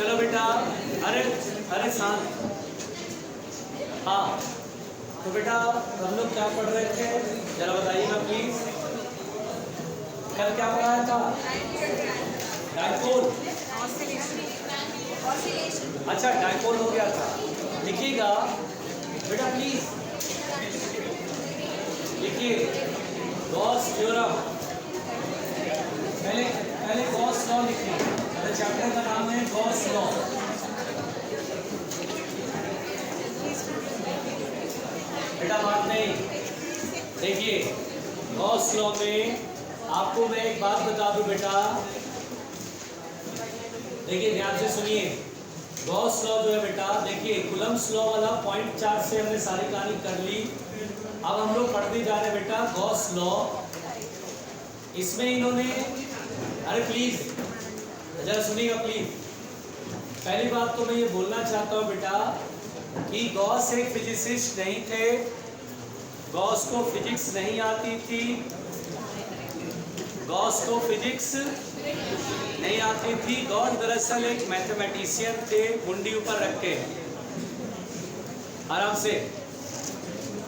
चलो बेटा, अरे अरे शांत। हाँ तो बेटा हम लोग क्या पढ़ रहे थे, जरा बताइएगा प्लीज। कल क्या पढ़ाया था? डाइपोल। अच्छा डाइपोल हो गया था। लिखिएगा बेटा प्लीज, लिखिए गॉस थ्योरम। पहले पहले गॉस लॉ लिखिए। मेरे चैप्टर का नाम है गॉस लॉ। बेटा बात नहीं, देखिए गॉस लॉ में आपको मैं एक बात बता दूं बेटा, देखिए ध्यान से सुनिए। गॉस लॉ जो है बेटा, देखिए कूलम्ब्स लॉ वाला पॉइंट 4 से हमने सारी कहानी कर ली। अब हम लोग पढ़ते जा रहे हैं बेटा गॉस लॉ। इसमें इन्होंने, अरे प्लीज जरा सुनिएगा प्लीज। पहली बात तो मैं ये बोलना चाहता हूँ बेटा कि गॉस एक फिजिसिस्ट नहीं थे, गॉस को फिजिक्स नहीं आती थी, गॉस को फिजिक्स नहीं आती थी। गॉस दरअसल एक मैथमेटिशियन थे, मुंडी ऊपर रख के। आराम से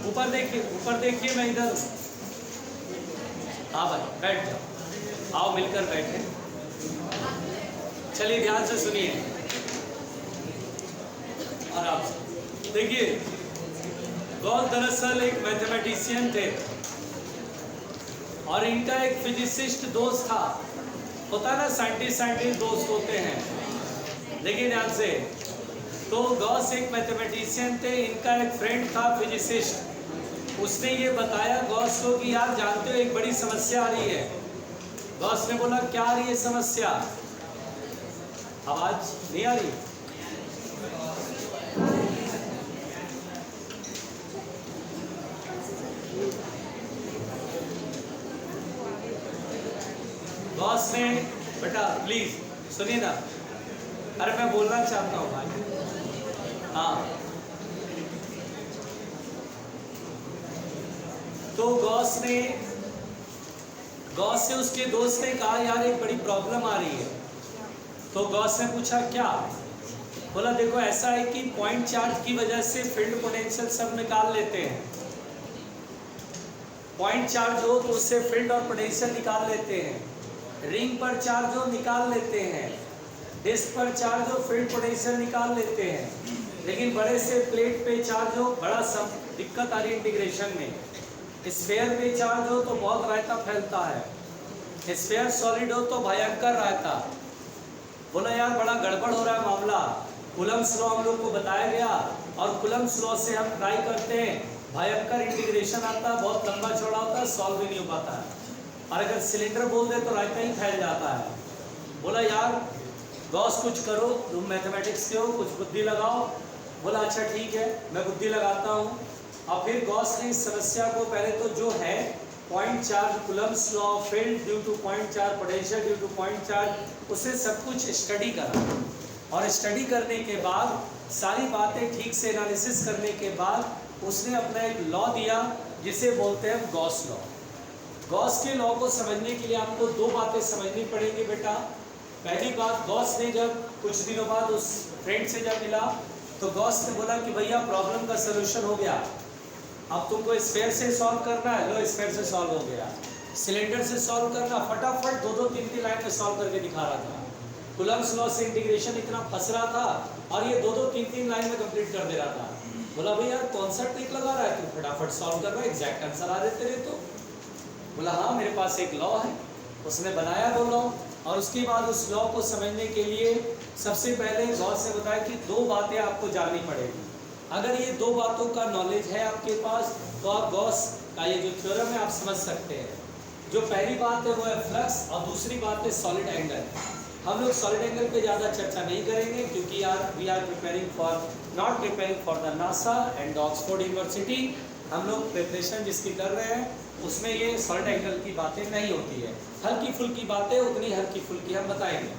ऊपर देखिए, ऊपर देखिए, मैं इधर। हाँ भाई बैठ जाओ, आओ मिलकर बैठे। चलिए ध्यान से सुनिए, आराम से देखिए। गॉस दरअसल एक मैथमेटिशियन थे और इनका एक फिजिसिस्ट दोस्त था। होता है ना, साइंटिस्ट दोस्त होते हैं। देखिए ध्यान से, तो गॉस एक मैथमेटिशियन थे, इनका एक फ्रेंड था फिजिसिस्ट। उसने ये बताया गॉस को कि यार जानते हो एक बड़ी समस्या आ रही है। गॉस ने बोला क्या आ रही है समस्या? आवाज नहीं आ रही? गॉस ने, बेटा प्लीज सुनिए ना, अरे मैं बोलना चाहता हूँ भाई। हाँ तो गॉस से उसके दोस्त ने कहा यार एक बड़ी प्रॉब्लम आ रही है। तो गॉस ने पूछा क्या? बोला देखो ऐसा है कि पॉइंट चार्ज की वजह से फील्ड पोटेंशियल सब निकाल लेते हैं। पॉइंट चार्ज हो तो उससे फील्ड और पोटेंशियल निकाल लेते हैं। रिंग पर चार्ज हो निकाल लेते हैं, डिस्क पर चार्ज हो फील्ड पोटेंशियल निकाल लेते हैं। लेकिन बड़े से प्लेट पे चार्ज हो बड़ा सब दिक्कत आ रही है इंटीग्रेशन में। स्फीयर पे चार्ज हो तो बहुत रायता फैलता है, स्फीयर सॉलिड हो तो भयंकर रायता। बोला यार बड़ा गड़बड़ हो रहा है मामला। कूलम्ब्स लॉ हम लोग को बताया गया और कूलम्ब्स लॉ से हम ट्राई करते हैं, भयंकर इंटीग्रेशन आता है, बहुत लंबा चौड़ा होता है, सॉल्व भी नहीं हो पाता है। और अगर सिलेंडर बोल दे तो रायता ही फैल जाता है। बोला यार गॉस कुछ करो, तुम मैथमेटिक्स के हो, कुछ बुद्धि लगाओ। बोला अच्छा ठीक है मैं बुद्धि लगाता हूँ। और फिर गॉस ने इस समस्या को पहले तो जो है point charge, Coulomb's law, field due two point charge, potential due two point charge, उसे सब कुछ स्टडी करा। और स्टडी करने के बाद सारी बातें ठीक से एनालिसिस करने के बाद उसने अपना एक लॉ दिया जिसे बोलते हैं गॉस लॉ। गॉस के लॉ को समझने के लिए आपको दो बातें समझनी पड़ेंगी बेटा। पहली बात, गॉस ने जब कुछ दिनों बाद उस फ्रेंड से जब मिला तो गॉस ने बोला कि भैया प्रॉब्लम का सलूशन हो गया, अब तुमको स्फीयर से सॉल्व करना है। लो स्फीयर से सॉल्व हो गया। सिलेंडर से सॉल्व करना, फटाफट दो तीन लाइन में सॉल्व करके दिखा रहा था। कूलम्ब्स लॉ से इंटीग्रेशन इतना फंस रहा था और ये दो तीन लाइन में कंप्लीट कर दे रहा था। बोला भैया कौन सा ट्रिक लगा रहा है तू, फटाफट सॉल्व कर रहा है, एग्जैक्ट आंसर आ देते रहे तो। बोला हाँ मेरे पास एक लॉ है। उसने बनाया वो लॉ और उसके बाद उस लॉ को समझने के लिए सबसे पहले गॉस ने बताया कि दो बातें आपको जाननी पड़ेगी। अगर ये दो बातों का नॉलेज है आपके पास तो आप गॉस का ये जो थ्योरम है आप समझ सकते हैं। जो पहली बात है वो है फ्लक्स और दूसरी बात है सॉलिड एंगल। हम लोग सॉलिड एंगल पे ज़्यादा चर्चा नहीं करेंगे क्योंकि we are preparing for, not preparing for the NASA and Oxford University. हम लोग प्रिपरेशन जिसकी कर रहे हैं उसमें ये सॉलिड एंगल की बातें नहीं होती है। हल्की फुल्की बातें, उतनी हल्की फुल्की हम बताएंगे।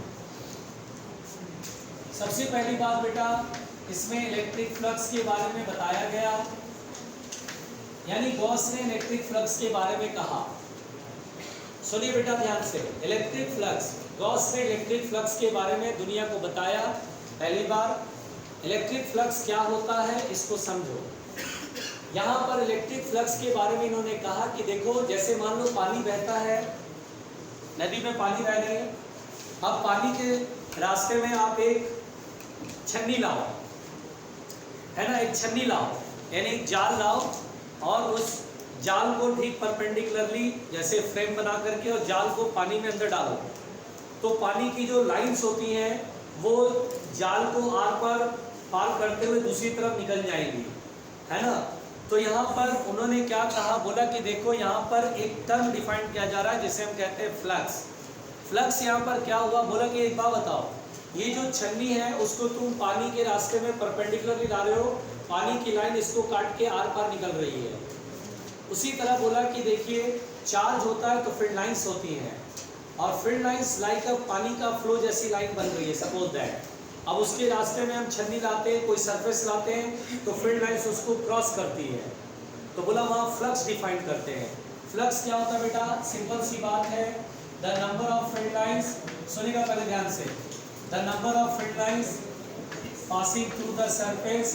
सबसे पहली बात बेटा, इसमें इलेक्ट्रिक फ्लक्स के बारे में बताया गया, यानी गॉस ने इलेक्ट्रिक फ्लक्स के बारे में कहा। सुनिए बेटा ध्यान से, इलेक्ट्रिक फ्लक्स, गॉस ने इलेक्ट्रिक फ्लक्स के बारे में दुनिया को बताया पहली बार इलेक्ट्रिक फ्लक्स क्या होता है इसको समझो। यहाँ पर इलेक्ट्रिक फ्लक्स के बारे में इन्होंने कहा कि देखो, जैसे मान लो पानी बहता है, नदी में पानी बह रही है, अब पानी के रास्ते में आप एक छन्नी लाओ, है ना, एक छन्नी लाओ, यानी एक जाल लाओ, और उस जाल को ठीक परपेंडिकुलरली जैसे फ्रेम बना करके और जाल को पानी में अंदर डालो, तो पानी की जो लाइंस होती हैं वो जाल को आर पार करते हुए दूसरी तरफ निकल जाएंगी, है ना। तो यहाँ पर उन्होंने क्या कहा, बोला कि देखो यहाँ पर एक टर्म डिफाइन किया जा रहा है जिसे हम कहते हैं फ्लक्स। फ्लक्स यहाँ पर क्या हुआ, बोला कि एक बात बताओ, ये जो छन्नी है उसको तुम पानी के रास्ते में परपेंडिकुलरली ला रहे हो, पानी की लाइन इसको काट के आर पार निकल रही है। उसी तरह बोला कि देखिए चार्ज होता है तो फील्ड लाइंस होती हैं, और फील्ड लाइंस लाइक पानी का फ्लो जैसी लाइन बन रही है, सपोज दैट। अब उसके रास्ते में हम छन्नी लाते हैं, कोई सरफेस लाते हैं, तो फील्ड लाइंस उसको क्रॉस करती है, तो बोला वहाँ फ्लक्स डिफाइन करते हैं। फ्लक्स क्या होता है बेटा, सिंपल सी बात है, the number of field lines, सुनिएगा पहले ध्यान से, the number of field lines passing through the surface,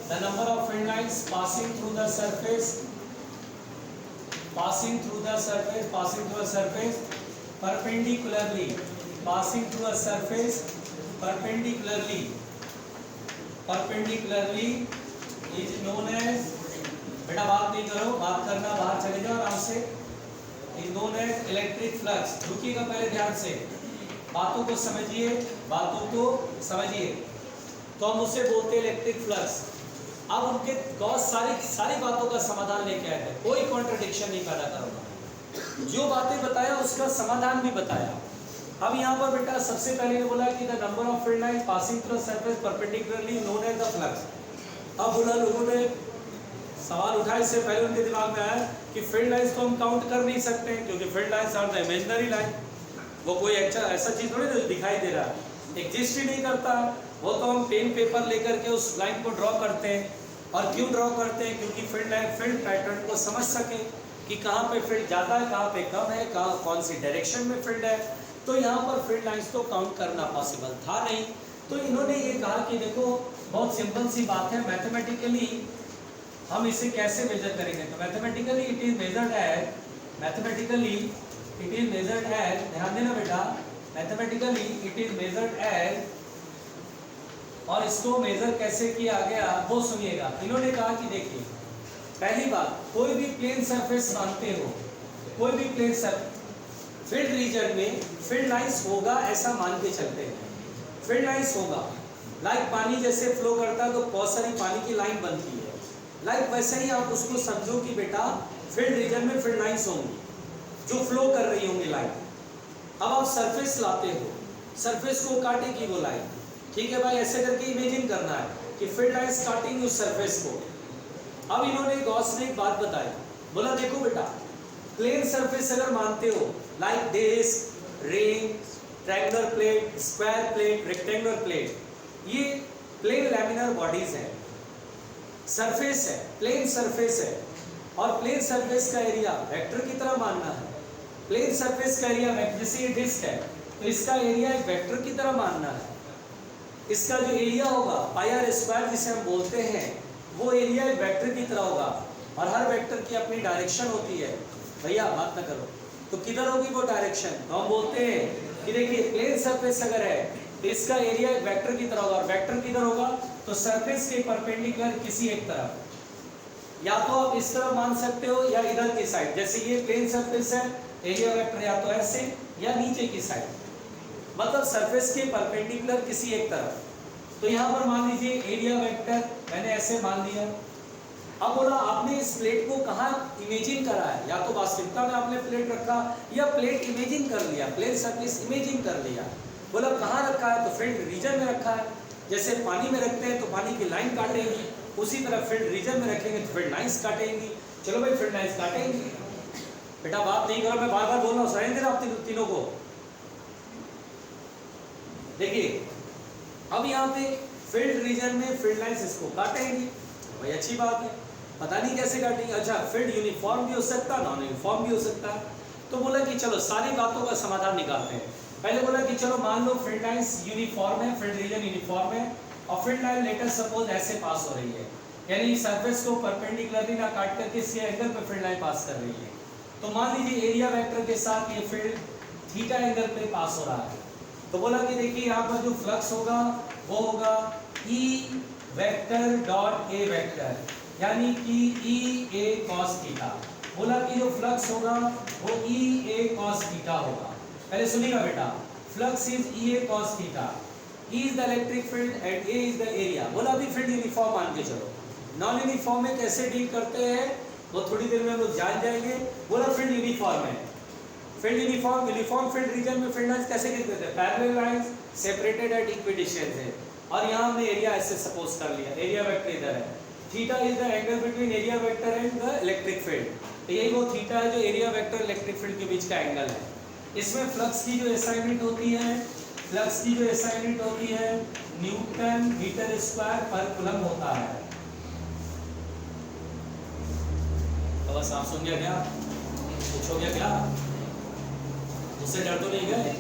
the number of field lines passing through the surface, passing through the surface perpendicularly, passing through a surface perpendicularly is known as, बेटा बात नहीं करो, बात करना बाहर चले जाओ आराम से, is known as electric flux। रुकिएगा पहले ध्यान से, बातों को समझिए, बातों को समझिए। तो हम उसे बोलते हैं इलेक्ट्रिक फ्लक्स। अब उनके गॉस सारी बातों का समाधान लेके आए थे, कोई कॉन्ट्रडिक्शन नहीं पैदा करूंगा, जो बातें बताया उसका समाधान भी बताया। अब यहाँ पर बेटा सबसे पहले ने बोला कि the number of field lines passing through surface perpendicularly known as the flux. अब बोला, लोगों ने सवाल उठाया, इससे पहले उनके दिमाग में आया कि फील्ड लाइंस तो हम काउंट कर नहीं सकते, क्योंकि field lines are the imaginary line, वो कोई ऐसा चीज़ थोड़ी जो दिखाई दे रहा है, एग्जिस्ट ही नहीं करता, वो तो हम पेन पेपर लेकर के उस लाइन को ड्रॉ करते हैं। और क्यों ड्रॉ करते हैं, क्योंकि फील्ड पैटर्न को समझ सके कि कहाँ पे फील्ड ज़्यादा है, कहाँ पे कम है, कहाँ कौन सी डायरेक्शन में फील्ड है। तो यहाँ पर फील्ड लाइंस तो काउंट करना पॉसिबल था नहीं, तो इन्होंने ये कहा कि देखो बहुत सिंपल सी बात है, मैथमेटिकली हम इसे कैसे मेजर करेंगे। तो mathematically it is measured as, ध्यान देना बेटा, mathematically it is measured as, और इसको मेजर कैसे किया गया वो सुनिएगा। इन्होंने कहा कि देखिए, पहली बात, कोई भी प्लेन सरफेस मानते हो, कोई भी प्लेन सरफेस, फील्ड रीजन में फील्ड लाइंस होगा ऐसा मान के चलते हैं, फील्ड लाइंस होगा। लाइक पानी जैसे फ्लो करता है तो बहुत सारी पानी की लाइन बनती है, लाइक वैसे ही आप उसको समझो कि बेटा फील्ड रीजन में फील्ड लाइंस होंगी जो फ्लो कर रही होंगी लाइन। अब आप सरफेस लाते हो, सरफेस को काटेगी वो लाइन, ठीक है भाई, ऐसे करके इमेजिन करना है कि फील्ड लाइंस काटेंगे उस सरफेस को। अब इन्होंने गॉस ने एक बात बताई, बोला देखो बेटा, प्लेन सरफेस अगर मानते हो, like disc, ring, triangular plate, square plate, rectangular plate, ये प्लेन लैमिनर बॉडीज हैं, सरफेस है, प्लेन सरफेस है, और प्लेन सरफेस का एरिया वेक्टर की तरह मानना है। प्लेन सरफेस का एरिया, जैसे ये डिस्क है तो इसका एरिया एक वेक्टर की तरह मानना है। इसका जो एरिया होगा पाई आर स्क्वायर जिसे हम बोलते हैं, वो एरिया एक वेक्टर की तरह होगा, और हर वेक्टर की अपनी डायरेक्शन होती है। भैया बात ना करो, तो किधर होगी वो डायरेक्शन, तो हम बोलते हैं कि देखिए प्लेन सरफेस अगर है तो इसका एरिया एक वेक्टर की तरह होगा, और वेक्टर किधर होगा, तो सरफेस के परपेंडिकुलर किसी एक तरफ, या तो आप इस तरफ मान सकते हो या इधर की साइड, जैसे ये प्लेन सरफेस है, एरिया वेक्टर या तो ऐसे या नीचे की साइड, मतलब सरफेस के परपेंडिकुलर किसी एक तरफ। तो यहाँ पर मान लीजिए एरिया वेक्टर मैंने ऐसे मान लिया। अब बोला आपने इस प्लेट को कहाँ इमेजिन करा है, या तो वास्तविकता में आपने प्लेट रखा या प्लेट इमेजिन कर लिया, प्लेन सरफेस इमेजिन कर लिया। बोला कहाँ रखा है, तो फील्ड रीजन में रखा है। जैसे पानी में रखते हैं तो पानी की लाइन काटेंगी, उसी तरह फील्ड रीजन में रखेंगे तो फील्ड लाइंस काटेंगी। चलो भाई फील्ड लाइंस काटेंगी, बेटा बात नहीं करो, मैं बार बार बोल रहा हूँ, समझ दे रहा आप तीनों को। देखिए अब यहाँ पे फील्ड रीजन में फील्ड लाइंस इसको काटेंगी, भाई अच्छी बात है, पता नहीं कैसे काटेंगे। अच्छा फील्ड यूनिफॉर्म भी हो सकता है, नॉन यूनिफॉर्म भी हो सकता है। तो बोला कि चलो सारी बातों का समाधान निकालते हैं। पहले बोला कि चलो मान लो फील्ड लाइंस यूनिफॉर्म है, फील्ड रीजन यूनिफॉर्म है और फील्ड लाइन लेटर सपोज ऐसे पास हो रही है, यानी सरफेस को परपेंडिकुलरली ना काट करके इसी एंगल पे फील्ड लाइन पास कर रही है। तो मान लीजिए एरिया वेक्टर के साथ ये फील्ड थीटा एंगल पे पास हो रहा है। तो बोला कि देखिए यहाँ पर जो फ्लक्स होगा वो होगा E vector dot A vector, यानी कि ई ए कॉस थीटा। बोला कि जो फ्लक्स होगा वो ई ए कॉस थीटा होगा। पहले सुनिएगा बेटा, flux is E A cos theta, E is the electric field and A is the area. बोला अभी फील्ड यूनिफॉर्म मान के चलो, नॉन यूनिफॉर्म में कैसे डील करते हैं वो थोड़ी देर में हम लोग जान जाएंगे। बोला फील्ड यूनिफॉर्म है, फील्ड यूनिफॉर्म फील्ड रीजन में फील्ड लाइंस कैसे खींचते हैं, parallel lines separated at equidistance है। और यहाँ हमने एरिया ऐसे सपोज कर लिया, एरिया वेक्टर इधर है, theta is the angle between area vector and the electric field. तो यही वो थीटा है जो एरिया वेक्टर इलेक्ट्रिक फील्ड के बीच का एंगल है। इसमें फ्लक्स की जो SI यूनिट होती है, फ्लक्स की जो SI यूनिट होती है न्यूटन मीटर स्क्वायर पर कूलम होता है। तो बस आप सुन गया क्या, पूछोगे क्या, उससे डर तो नहीं गए?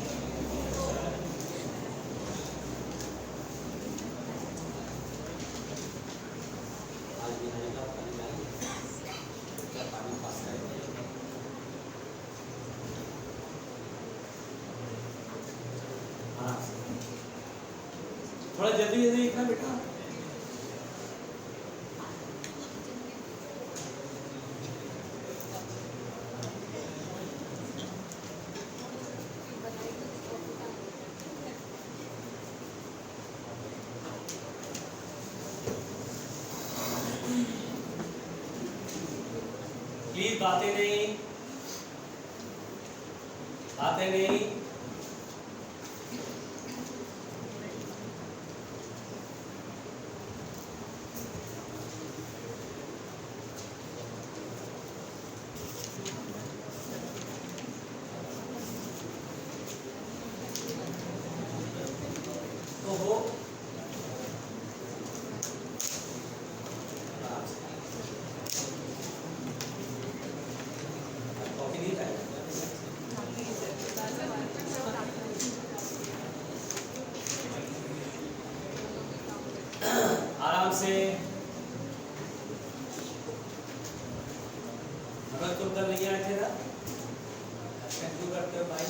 थोड़ा जल्दी जल्दी लिखना बेटा। प्लीज बातें नहीं, बातें नहीं। तो वो आराम से अगर तुम कल नहीं आए थे ना, क्यों करते हो भाई?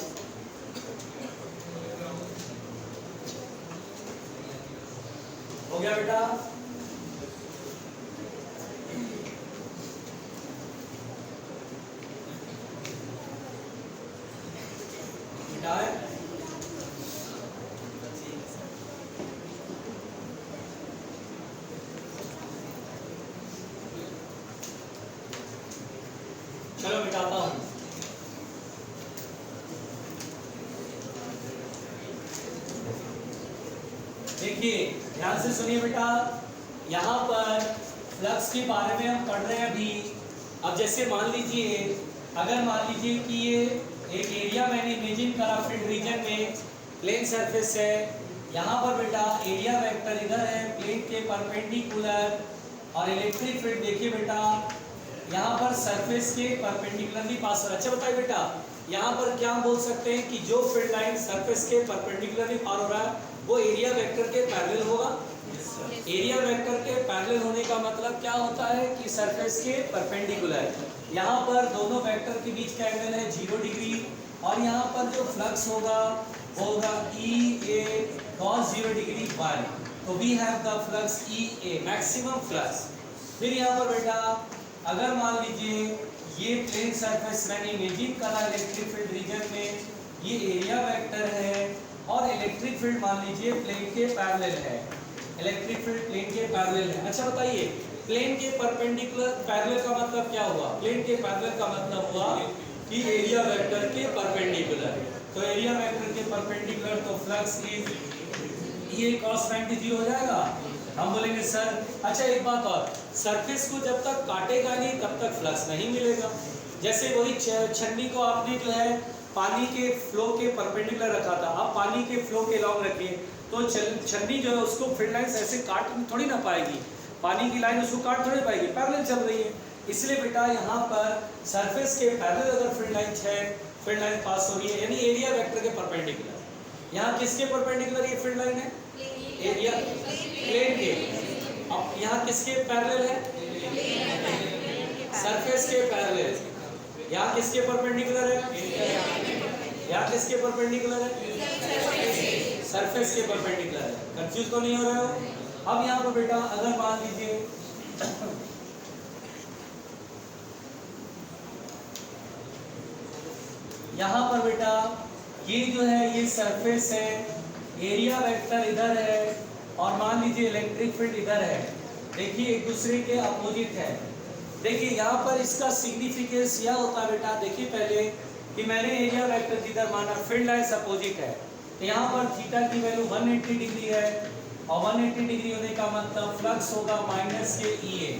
हो गया बेटा? बेटा है? चलो मिटाता हूं। देखिए ध्यान से सुनिए बेटा, यहाँ पर फ्लक्स के बारे में हम पढ़ रहे हैं अभी। अब जैसे मान लीजिए, अगर मान लीजिए कि ये एक एरिया मैंने इमेजिन करा फील्ड रीजन में, प्लेन सरफेस है, यहाँ पर बेटा एरिया वेक्टर इधर है प्लेन के परपेंडिकुलर, और इलेक्ट्रिक फील्ड देखिए बेटा यहाँ पर सरफेस के परपेंडिकुलरली पास हो रहा है। अच्छा बताइए बेटा, यहाँ पर क्या हम बोल सकते हैं कि जो फील्ड लाइन सरफेस के परपेंडिकुलरली पार हो रहा है वो एरिया वेक्टर के पैरेलल होगा। एरिया वेक्टर के पैरेलल होने का मतलब क्या होता है कि सरफेस के परपेंडिकुलर, यहाँ पर दोनों वेक्टर के बीच का एंगल है 0 डिग्री, और यहाँ पर जो फ्लक्स होगा वो होगा ई ए cos 0 डिग्री 1। तो we have the flux E A, maximum flux. फिर यहाँ पर बेटा अगर मान लीजिए ये प्लेन सरफेस मैंने इमेजिन करा इलेक्ट्रिक फील्ड रीजन में, ये एरिया वेक्टर है और इलेक्ट्रिक फील्ड मान लीजिए प्लेन के पैरेलल है, इलेक्ट्रिक फील्ड प्लेन के पैरेलल है। अच्छा बताइए, प्लेन के परपेंडिकुलर पैरेलल का मतलब क्या हुआ? प्लेन के पैरेलल का मतलब हुआ कि एरिया वेक्टर के परपेंडिकुलर। तो एरिया वेक्टर के परपेंडिकुलर तो फ्लक्स इज ये cos 90 हो जाएगा। हम बोलेंगे सर अच्छा एक बात और, सरफेस को जब तक काटेगा नहीं तब तक फ्लक्स नहीं मिलेगा। जैसे वही छन्नी को आपने जो है पानी के फ्लो के परपेंडिकुलर रखा था, आप पानी के फ्लो के लॉन्ग रखिए तो छन्नी जो है उसको फील्ड लाइन ऐसे काट थोड़ी ना पाएगी, पानी की लाइन उसको काट थोड़ी पाएगी, पैरेलल चल रही है। इसलिए बेटा यहाँ पर सरफेस के पैरेलल अगर फील्ड लाइन है, फील्ड लाइन पास हो रही है, यानी एरिया वेक्टर के परपेंडिकुलर। यहाँ किसके परपेंडिकुलर ये फील्ड लाइन है? एरिया प्लेन के। अब यहाँ किसके पैरेलल है? सरफेस के पैरेलल। यहाँ किसके परपेंडिकुलर है? यहाँ किसके परपेंडिकुलर है? सरफेस के परपेंडिकुलर है। कंफ्यूज तो नहीं हो रहे हो? अब यहाँ पर बेटा अगर मान लीजिए यहाँ पर बेटा ये जो है ये सरफेस है, एरिया वेक्टर इधर है और मान लीजिए इलेक्ट्रिक फील्ड इधर है। देखिए एक दूसरे के अपोजिट है। देखिए यहाँ पर इसका सिग्निफिकेंस यह होता है बेटा, देखिए पहले कि मैंने एरिया वेक्टर जिधर माना, फील्ड लाइन्स अपोजिट है, तो यहाँ पर थीटा की वैल्यू 180 डिग्री है और 180 डिग्री होने का मतलब फ्लक्स होगा माइनस के EA,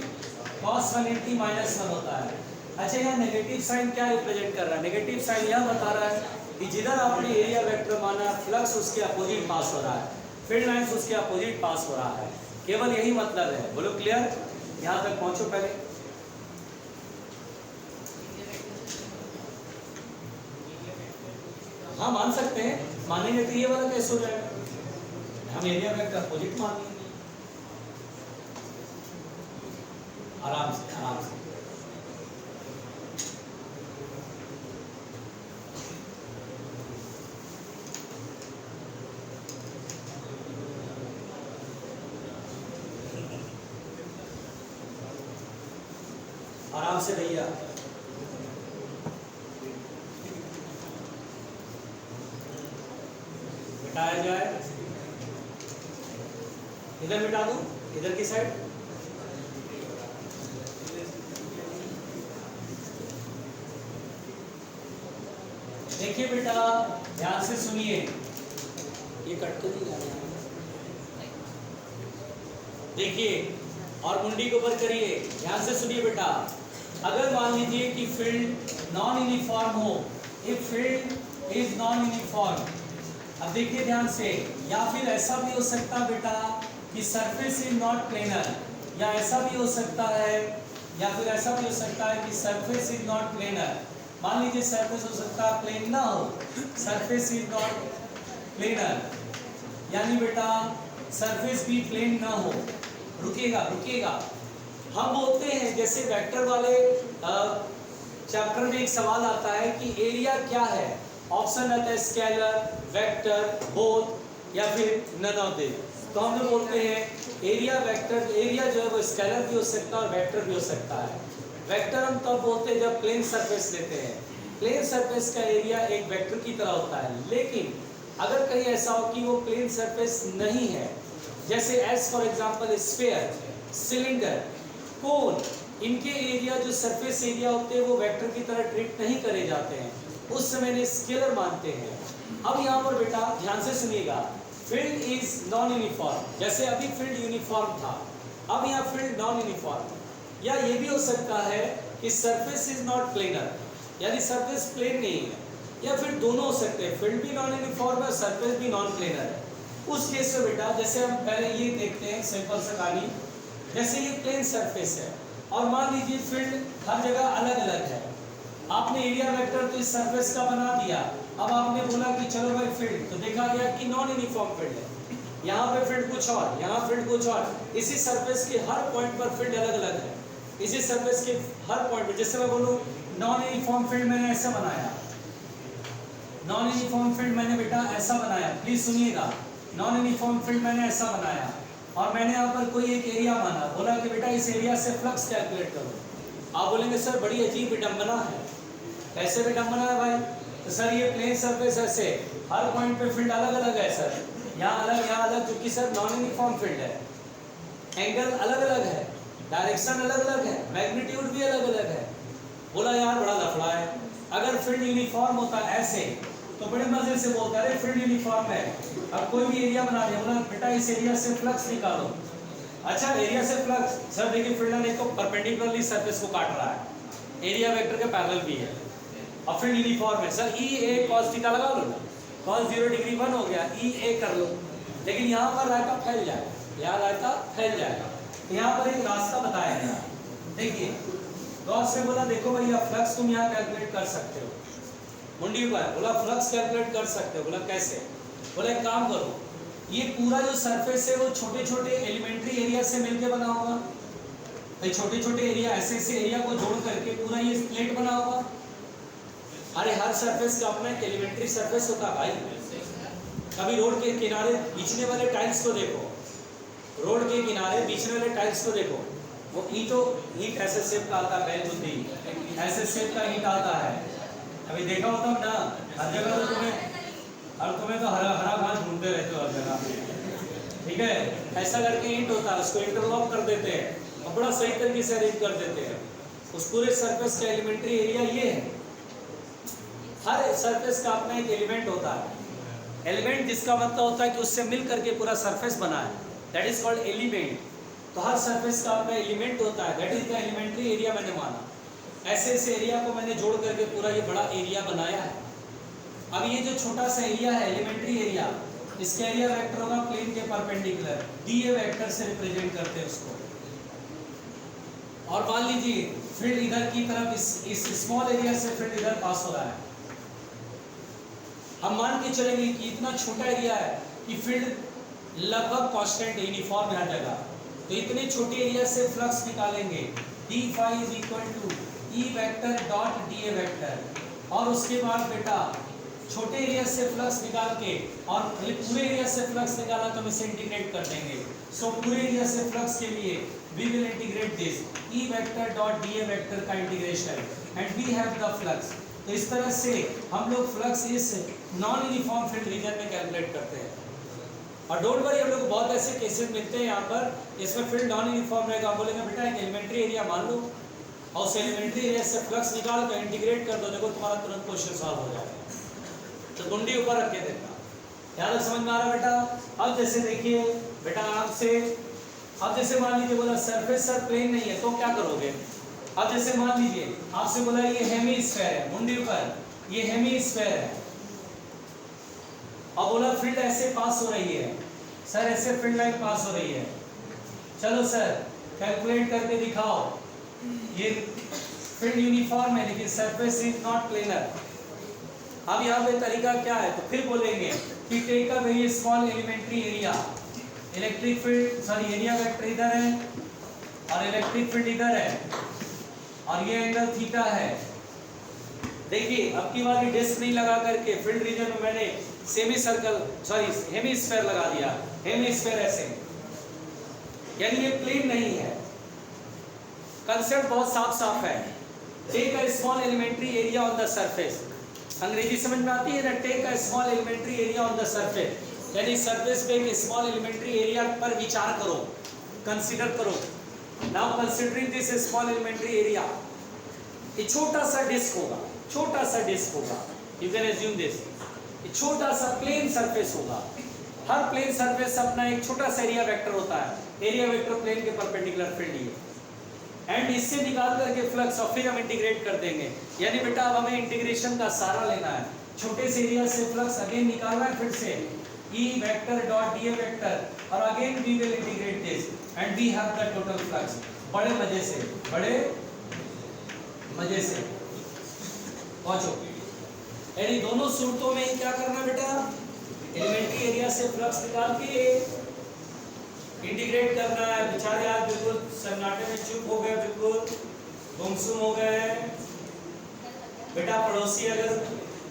cos 180 -1 होता है। अच्छा यहाँ नेगेटिव साइन क्या रिप्रेजेंट कर रहा है? नेगेटिव साइन यह बता रहा है कि जिधर आपने एरिया वेक्टर माना फ्लक्स उसके अपोजिट पास हो रहा है, फील्ड लाइन्स उसके अपोजिट पास हो रहा है। केवल यही मतलब है। बोलो क्लियर? यहाँ तक पहुंचो पहले। हाँ मान सकते हैं, मानेंगे तो ये वाला कैसे हो जाएगा? हम एरिया वेक्टर अपोजिट मान लेंगे आराम से आराम से। आराम से भैया। मिटाया जाए, इधर मिटा दूं, इधर की साइड। देखिए बेटा ध्यान से सुनिए, ये कट तो नहीं जा रहा। देखिए और मुंडी को ऊपर करिए, ध्यान से सुनिए बेटा। अगर मान लीजिए कि फील्ड नॉन यूनिफॉर्म हो, if field is non uniform, अब देखिए ध्यान से, या फिर ऐसा भी हो सकता है बेटा कि सरफेस इज नॉट प्लेनर, या ऐसा भी हो सकता है, या फिर ऐसा भी हो सकता है कि सरफेस इज नॉट प्लेनर। मान लीजिए सरफेस हो सकता है प्लेन ना हो, सरफेस इज नॉट प्लेनर, यानी बेटा सरफेस भी प्लेन ना हो। रुकिएगा रुकिएगा, हम बोलते हैं जैसे वेक्टर वाले चैप्टर में एक सवाल आता है कि एरिया क्या है, ऑप्शन आता है स्केलर, वेक्टर, बोथ या फिर नन ऑफ दिस। तो हम लोग बोलते हैं एरिया वेक्टर, एरिया जो है वो स्केलर भी हो सकता है और वेक्टर भी हो सकता है। वेक्टर हम तब बोलते हैं जब प्लेन सरफेस लेते हैं, प्लेन सरफेस का एरिया एक वेक्टर की तरह होता है। लेकिन अगर कहीं ऐसा हो कि वो प्लेन सरफेस नहीं है, जैसे as for example sphere, cylinder, cone, इनके एरिया जो सरफेस एरिया होते हैं वो वेक्टर की तरह ट्रीट नहीं करे जाते हैं, उस समय इन्हें स्केलर मानते हैं। अब यहाँ पर बेटा ध्यान से सुनिएगा, फील्ड इज नॉन यूनिफॉर्म, जैसे अभी फील्ड यूनिफॉर्म था, अब यहाँ फील्ड नॉन यूनिफॉर्म। या ये भी हो सकता है कि सरफेस इज नॉट प्लेनर, यानी सरफेस प्लेन नहीं है, या फिर दोनों हो सकते हैं, फील्ड भी नॉन यूनिफॉर्म है, सरफेस भी नॉन प्लेनर है। उस केस में बेटा जैसे हम पहले ये देखते हैं सिंपल सा कहानी, जैसे ये प्लेन सरफेस है और मान लीजिए फील्ड हर जगह अलग अलग है। आपने एरिया वेक्टर तो इस सरफेस का बना दिया, अब आपने बोला कि चलो भाई फील्ड, तो देखा गया कि नॉन यूनिफॉर्म फील्ड है, यहाँ पे फील्ड कुछ और, यहाँ फील्ड कुछ और, इसी सरफेस के हर पॉइंट पर फील्ड अलग अलग है, इसी सरफेस के हर पॉइंट पर। जैसे मैं बोलूँ नॉन यूनिफॉर्म फील्ड मैंने ऐसा बनाया, नॉन यूनिफॉर्म फील्ड मैंने बेटा ऐसा बनाया, प्लीज सुनिएगा, नॉन यूनिफॉर्म फील्ड मैंने ऐसा बनाया और मैंने यहाँ पर कोई एक एरिया माना, बोला कि बेटा इस एरिया से फ्लक्स कैलकुलेट करो। आप बोलेंगे सर बड़ी अजीब विडंबना है, कैसे विडंबना है भाई? तो सर ये प्लेन सरफेस ऐसे हर पॉइंट पे फील्ड अलग अलग है सर, यहाँ अलग यहाँ अलग, क्योंकि सर नॉन यूनिफॉर्म फील्ड है, एंगल अलग अलग है, डायरेक्शन अलग अलग है, मैग्नीट्यूड भी अलग अलग है। बोला यार बड़ा लफड़ा है, अगर फील्ड यूनिफॉर्म होता ऐसे तो बड़े मजे से बोलता है फील्ड यूनिफॉर्म है। अब कोई भी एरिया बना दिया, बोला बेटा इस एरिया से फ्लक्स निकालो। अच्छा एरिया से फ्लक्स, सर देखिए फील्ड लाइन को परपेंडिकुलरली सरफेस को काट रहा है, एरिया वेक्टर के पैरेलल भी है और फील्ड यूनिफॉर्म है, सर ई ए cos थीटा लगा लो, cos 0 डिग्री 1 हो गया, ई ए कर लो। लेकिन यहाँ पर रायता फैल जाएगा, यहाँ रायता फैल जाएगा। तो यहाँ पर एक रास्ता बताया गया, देखिए गौर से बोला देखो भैया फ्लक्स तुम यहाँ कैलकुलेट कर सकते हो, मुंडी पर बोला फ्लक्स कैलकुलेट कर सकते हो, बोला कैसे? बोला एक काम करो, ये पूरा जो सरफेस है वो छोटे छोटे एलिमेंट्री एरिया से मिलके बना होगा, तो छोटे छोटे एरिया ऐसे एरिया को जोड़ करके पूरा ये प्लेट बना होगा। अरे हर सरफेस का अपना एक एलिमेंट्री सरफेस होता है भाई। कभी रोड के किनारे बिछने वाले टाइल्स को देखो, रोड के किनारे बिछने वाले टाइल्स को देखो, वो ईंट ऐसे शेप का आता है, बैल बुद्धि ऐसे शेप का ईंट आता है। अभी देखा होता ना हर जगह, तो तुम्हें तो हरा हरा घास ढूंढते रहते हो हर जगह, ठीक है। ऐसा करके ईंट होता है, उसको इंटरलॉक कर देते हैं और बड़ा सही तरीके से अरेंज कर देते हैं। उस पूरे सरफेस का एलिमेंट्री एरिया ये है। हर सरफेस का अपना एक एलिमेंट होता है। एलिमेंट जिसका मतलब होता है कि उससे मिल करके पूरा सरफेस बना है, दैट इज कॉल्ड एलिमेंट। तो हर सरफेस का अपना एलिमेंट होता है, that is the elementary area मैंने माना। ऐसे एरिया को मैंने जोड़ करके पूरा ये बड़ा एरिया बनाया है। अब ये जो छोटा सा एरिया है एलिमेंट्री एरिया, इसका एरिया वेक्टर होगा प्लेन के परपेंडिकुलर, डीए वेक्टर से रिप्रेजेंट करते हैं उसको। और मान लीजिए फील्ड इधर की तरफ इस स्मॉल एरिया से फील्ड इधर पास हो रहा है। हम मान के चलेंगे कि इतना छोटा एरिया है कि फील्ड लगभग कांस्टेंट यूनिफॉर्म है हर जगह, तो इतने छोटे एरिया से फ्लक्स निकालेंगे d phi is equal to E vector dot dA vector. और उसके बाद बेटा छोटे एरिया से फ्लक्स निकाल के और पूरे एरिया से फ्लक्स निकाला तो हम इसे इंटीग्रेट कर देंगे। सो पूरे एरिया से फ्लक्स के लिए we will integrate this E vector dot dA vector का integration and we have the flux. तो इस तरह से हम लोग फ्लक्स इस नॉन यूनिफॉर्म फील्ड रीजन में कैलकुलेट करते हैं। और डोंट वरी, हम लोग को बहुत ऐसे केसेस मिलते हैं यहाँ पर इसमें फील्ड नॉन यूनिफॉर्म रहेगा। आप बोलेंगे बेटा एक एलिमेंट्री एरिया मान लो और उस एलिमेंट्री एरिया से फ्लक्स निकाल कर इंटीग्रेट कर दो, देखो तुम्हारा तुरंत क्वेश्चन सॉल्व हो जाएगा। तो कुंडी ऊपर रख के देखना। याद समझ में आ रहा बेटा? अब जैसे देखिए बेटा आपसे, अब जैसे मान लीजिए बोला सरफेस सर प्लेन नहीं है तो क्या करोगे? अब जैसे मान लीजिए आपसे बोला ये हेमीस्फेयर है, मुंडी ऊपर ये हेमीस्फेयर है, अब बोला फील्ड ऐसे पास हो रही है, सर ऐसे फील्ड लाइन पास हो रही है, चलो सर कैलकुलेट करके दिखाओ। ये फील्ड यूनिफॉर्म है लेकिन सरफेस इज नॉट प्लेनर। अब यहाँ पे तरीका क्या है? तो फिर बोलेंगे कि take a very small elementary area, electric field sorry area vector इधर है और इलेक्ट्रिक फील्ड इधर है और ये एंगल थीटा है। देखिए अब की बार डिस्क नहीं लगा करके फील्ड रीजन में मैंने सेमी सर्कल सॉरी हेमीस्फेयर लगा दिया। हेमीस्फेयर ऐसे, यानी ये प्लेन नहीं है। कंसेप्ट बहुत साफ साफ है। Take a small elementary area on the surface, अंग्रेजी समझ में आती है ना? Take a small elementary area on the surface, यानी सरफेस पे एक स्मॉल एलिमेंट्री एरिया पर विचार करो, कंसीडर करो। Now considering this small elementary area, ये छोटा सा डिस्क होगा, छोटा सा डिस्क होगा, यू कैन अज्यूम दिस, ये छोटा सा प्लेन सरफेस होगा। हर प्लेन सरफेस अपना एक छोटा सा एरिया वेक्टर होता है, एरिया वेक्टर प्लेन के परपेंडिकुलर फील्ड ही एंड इससे निकाल करके फ्लक्स और फिर हम इंटीग्रेट कर देंगे। यानी बेटा अब हमें इंटीग्रेशन का सहारा लेना है, छोटे से एरिया से फ्लक्स अगेन निकालना है, फिर से E vector dot dA vector और again we will integrate this and we have the total flux. बड़े मजे से, बड़े मजे से पहुंचो। यानी दोनों सूरतों में क्या करना है बेटा? एलिमेंट्री एरिया से फ्लक्स निकाल के इंटीग्रेट करना है। बेचारे आज बिल्कुल सन्नाटे में चुप हो गए, बिल्कुल गुमसुम हो गए। बेटा पड़ोसी अगर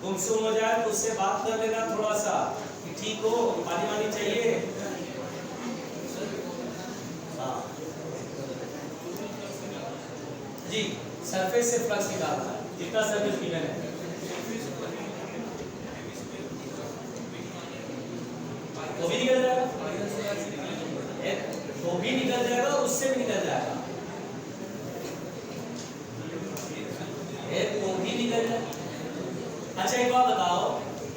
गुमसुम हो जाए तो उससे बात कर लेना थोड़ा सा कि ठीक हो, पानी वानी चाहिए। हाँ जी, सरफेस से फ्लक्स निकालना है, जितना सरफेस गिवन है वो भी निकल जाएगा, वो भी निकल जाएगा और उससे भी निकल जाएगा, वो भी निकल जाएगा। अच्छा एक बात बताओ,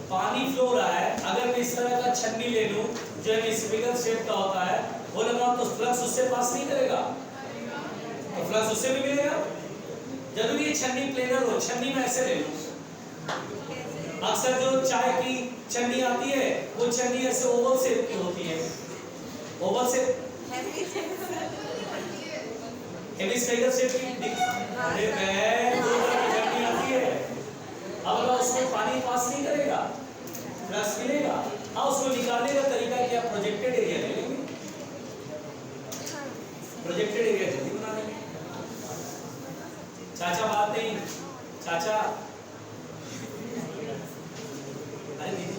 पानी फ्लो रहा है, अगर मैं इस तरह का छन्नी ले लूं जो हेमिस्फेरिकल शेप का होता है, वो लगाऊं तो फ्लक्स उससे पास नहीं करेगा, तो फ्लक्स उससे भी मिलेगा। जरूरी छन्नी प्लेनर हो, छन्नी में ऐसे ले लूं। अक्सर जो चाय की छन्नी आती है वो छन्नी ऐसे ओवल शेप की होती है, ओवल शेप हेमिस्फेरिकल शेप की। अरे मैं दो तरह की छन्नी आती है, अब उसमें पानी पास नहीं करेगा, फ्लक्स मिलेगा। हाँ, उसको निकालने का तरीका क्या, प्रोजेक्टेड एरिया ले लेंगे, प्रोजेक्टेड एरिया जल्दी बना लेंगे। चाचा बात नहीं, चाचा अरे दीदी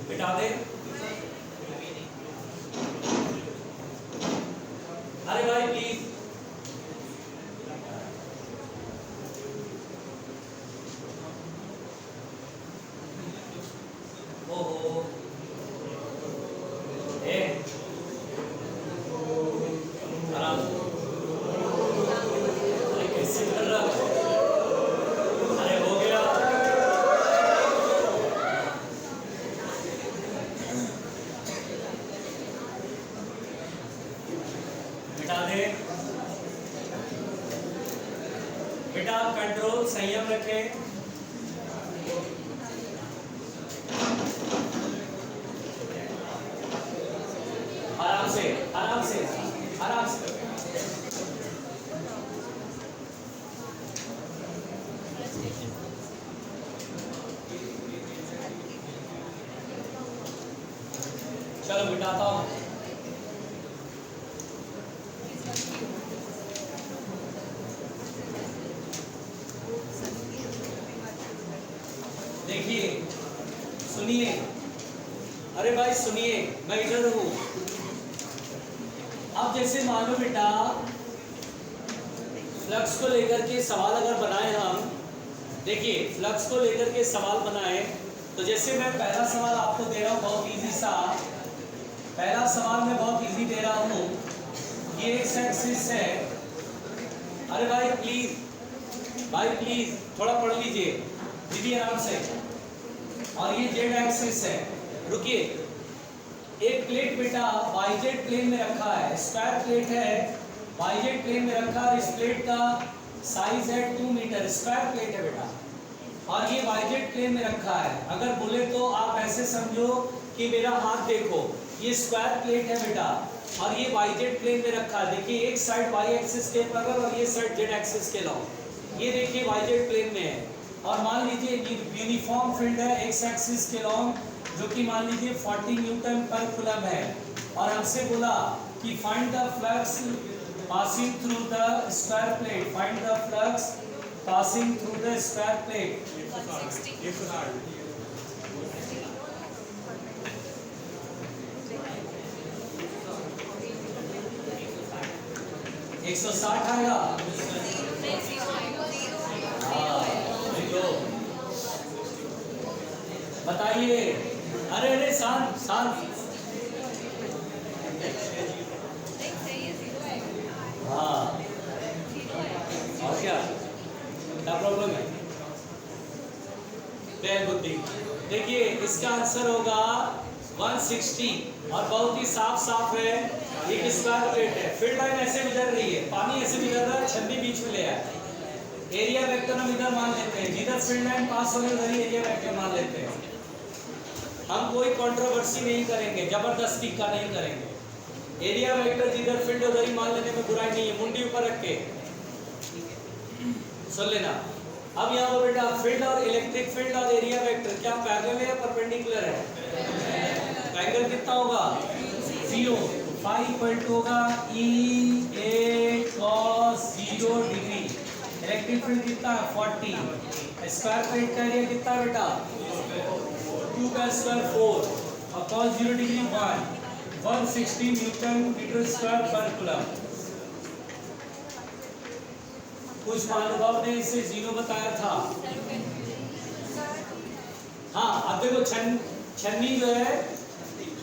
बिठा दे। अरे भाई प्लीज, ओहो ए आराम से। अरे कैसे कर रहा है? अरे हो गया। बिठा दे बेटा, कंट्रोल संयम रखें। आराम से आराम से आराम से। चलो बिठाता हूं। देखिए सुनिए, अरे भाई सुनिए, मैं इधर हूं। अब जैसे मान लो बेटा, फ्लक्स को लेकर के सवाल अगर बनाए हम, देखिए फ्लक्स को लेकर के सवाल बनाए, तो जैसे मैं पहला सवाल आपको दे रहा हूँ बहुत इजी सा। पहला सवाल मैं बहुत इजी दे रहा हूँ। ये एक्स एक्सिस है। अरे भाई प्लीज थोड़ा पढ़ लीजिए दीदी आराम से। और ये जेड एक्सिस है। रुकिए, एक प्लेट बेटा वाईजेड प्लेन में रखा है, स्क्वायर प्लेट है, वाईजेड प्लेन में रखा है। इस प्लेट का साइज है 2 मीटर, स्क्वायर प्लेट है बेटा, और ये वाईजेड प्लेन में रखा है। अगर बोले तो आप ऐसे समझो कि मेरा हाथ देखो, ये स्क्वायर प्लेट है बेटा, और ये वाईजेड प्लेन में रखा है। देखिए एक साइड वाई एक्सिस के पैरेलल और ये साइड जेड एक्सिस के लॉन्ग। ये देखिए वाईजेड प्लेन में है, और मान लीजिए यूनिफॉर्म फील्ड है एक्स एक्सिस के लॉन्ग, जो कि मान लीजिए 40 न्यूटन पर कूलम है। और हमसे बोला कि find the flux passing through the square plate, find the flux passing through the square plate. 160 आएगा। बताइए। अरे शांत शांत। हाँ, और क्या प्रॉब्लम है? बुद्धि। देखिए इसका आंसर होगा 160, और बहुत ही साफ है। एक स्क्वायर प्लेट है, फील्ड लाइन ऐसे गुजर रही है, पानी ऐसे गुजर रहा है, छन्नी बीच में ले आया। एरिया वेक्टर हम इधर मान लेते हैं, जिधर फील्ड लाइन पास होगी उधर ही एरिया वेक्टर मान लेते हैं। हम कोई कंट्रोवर्सी नहीं करेंगे, जबरदस्ती का नहीं करेंगे। एरिया वेक्टर जिधर फील्ड उधर ही मान लेने में बुराई नहीं है। मुंडी ऊपर रख के सुन लेना। अब यहाँ पर बेटा फील्ड और इलेक्ट्रिक फील्ड और एरिया वेक्टर क्या पैरेलल है या परपेंडिकुलर है? एंगल कितना होगा? 0। फाई इक्वल टू होगा E cos 0 degree. Electric field कितना है? 40। स्क्वायर प्लेट का एरिया कितना बेटा? 2 का स्क्वायर 4, और cos 0 degree 160 newton metre square पर कूलम। कुछ महानुभाव ने इसे 0 बताया था। हाँ, अब देखो छन्नी जो है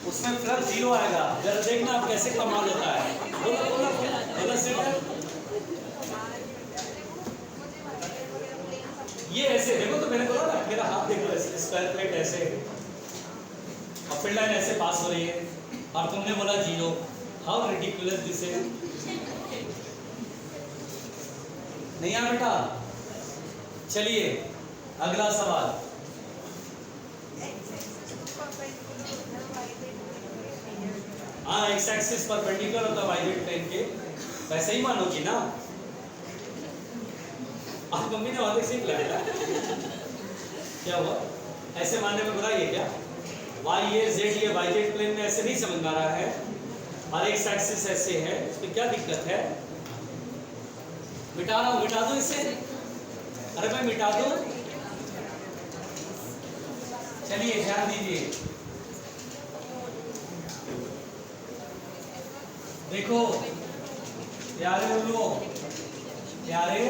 उसमें फ्लक्स 0 आएगा। जरा देखना आप कैसे कमाल होता है। बोला ये ऐसे देखो, तो मैंने बोला ना, मेरा हाथ देखो, ऐसे स्क्वायर प्लेट ऐसे, और फील्ड लाइन ऐसे पास हो रही है, और तुमने बोला 0। How ridiculous this is. नहीं आ बेटा? चलिए अगला सवाल। हाँ, एक्स एक्सिस परपेंडिकुलर होता है वाईजेड प्लेन के, वैसे ही मानोगी ना। आज मम्मी ने वहां सीख लिया क्या हुआ? ऐसे मानने में बुराई है क्या? वाई ए जेड ये वाई जेड प्लेन में ऐसे नहीं समझ में आ रहा है और एक्स एक्सिस ऐसे है, इसमें क्या दिक्कत है? मिटा रहा हूं, मिटा दो इसे। अरे भाई मिटा दो। चलिए ध्यान दीजिए, देखो प्यारे उल्लू, प्यारे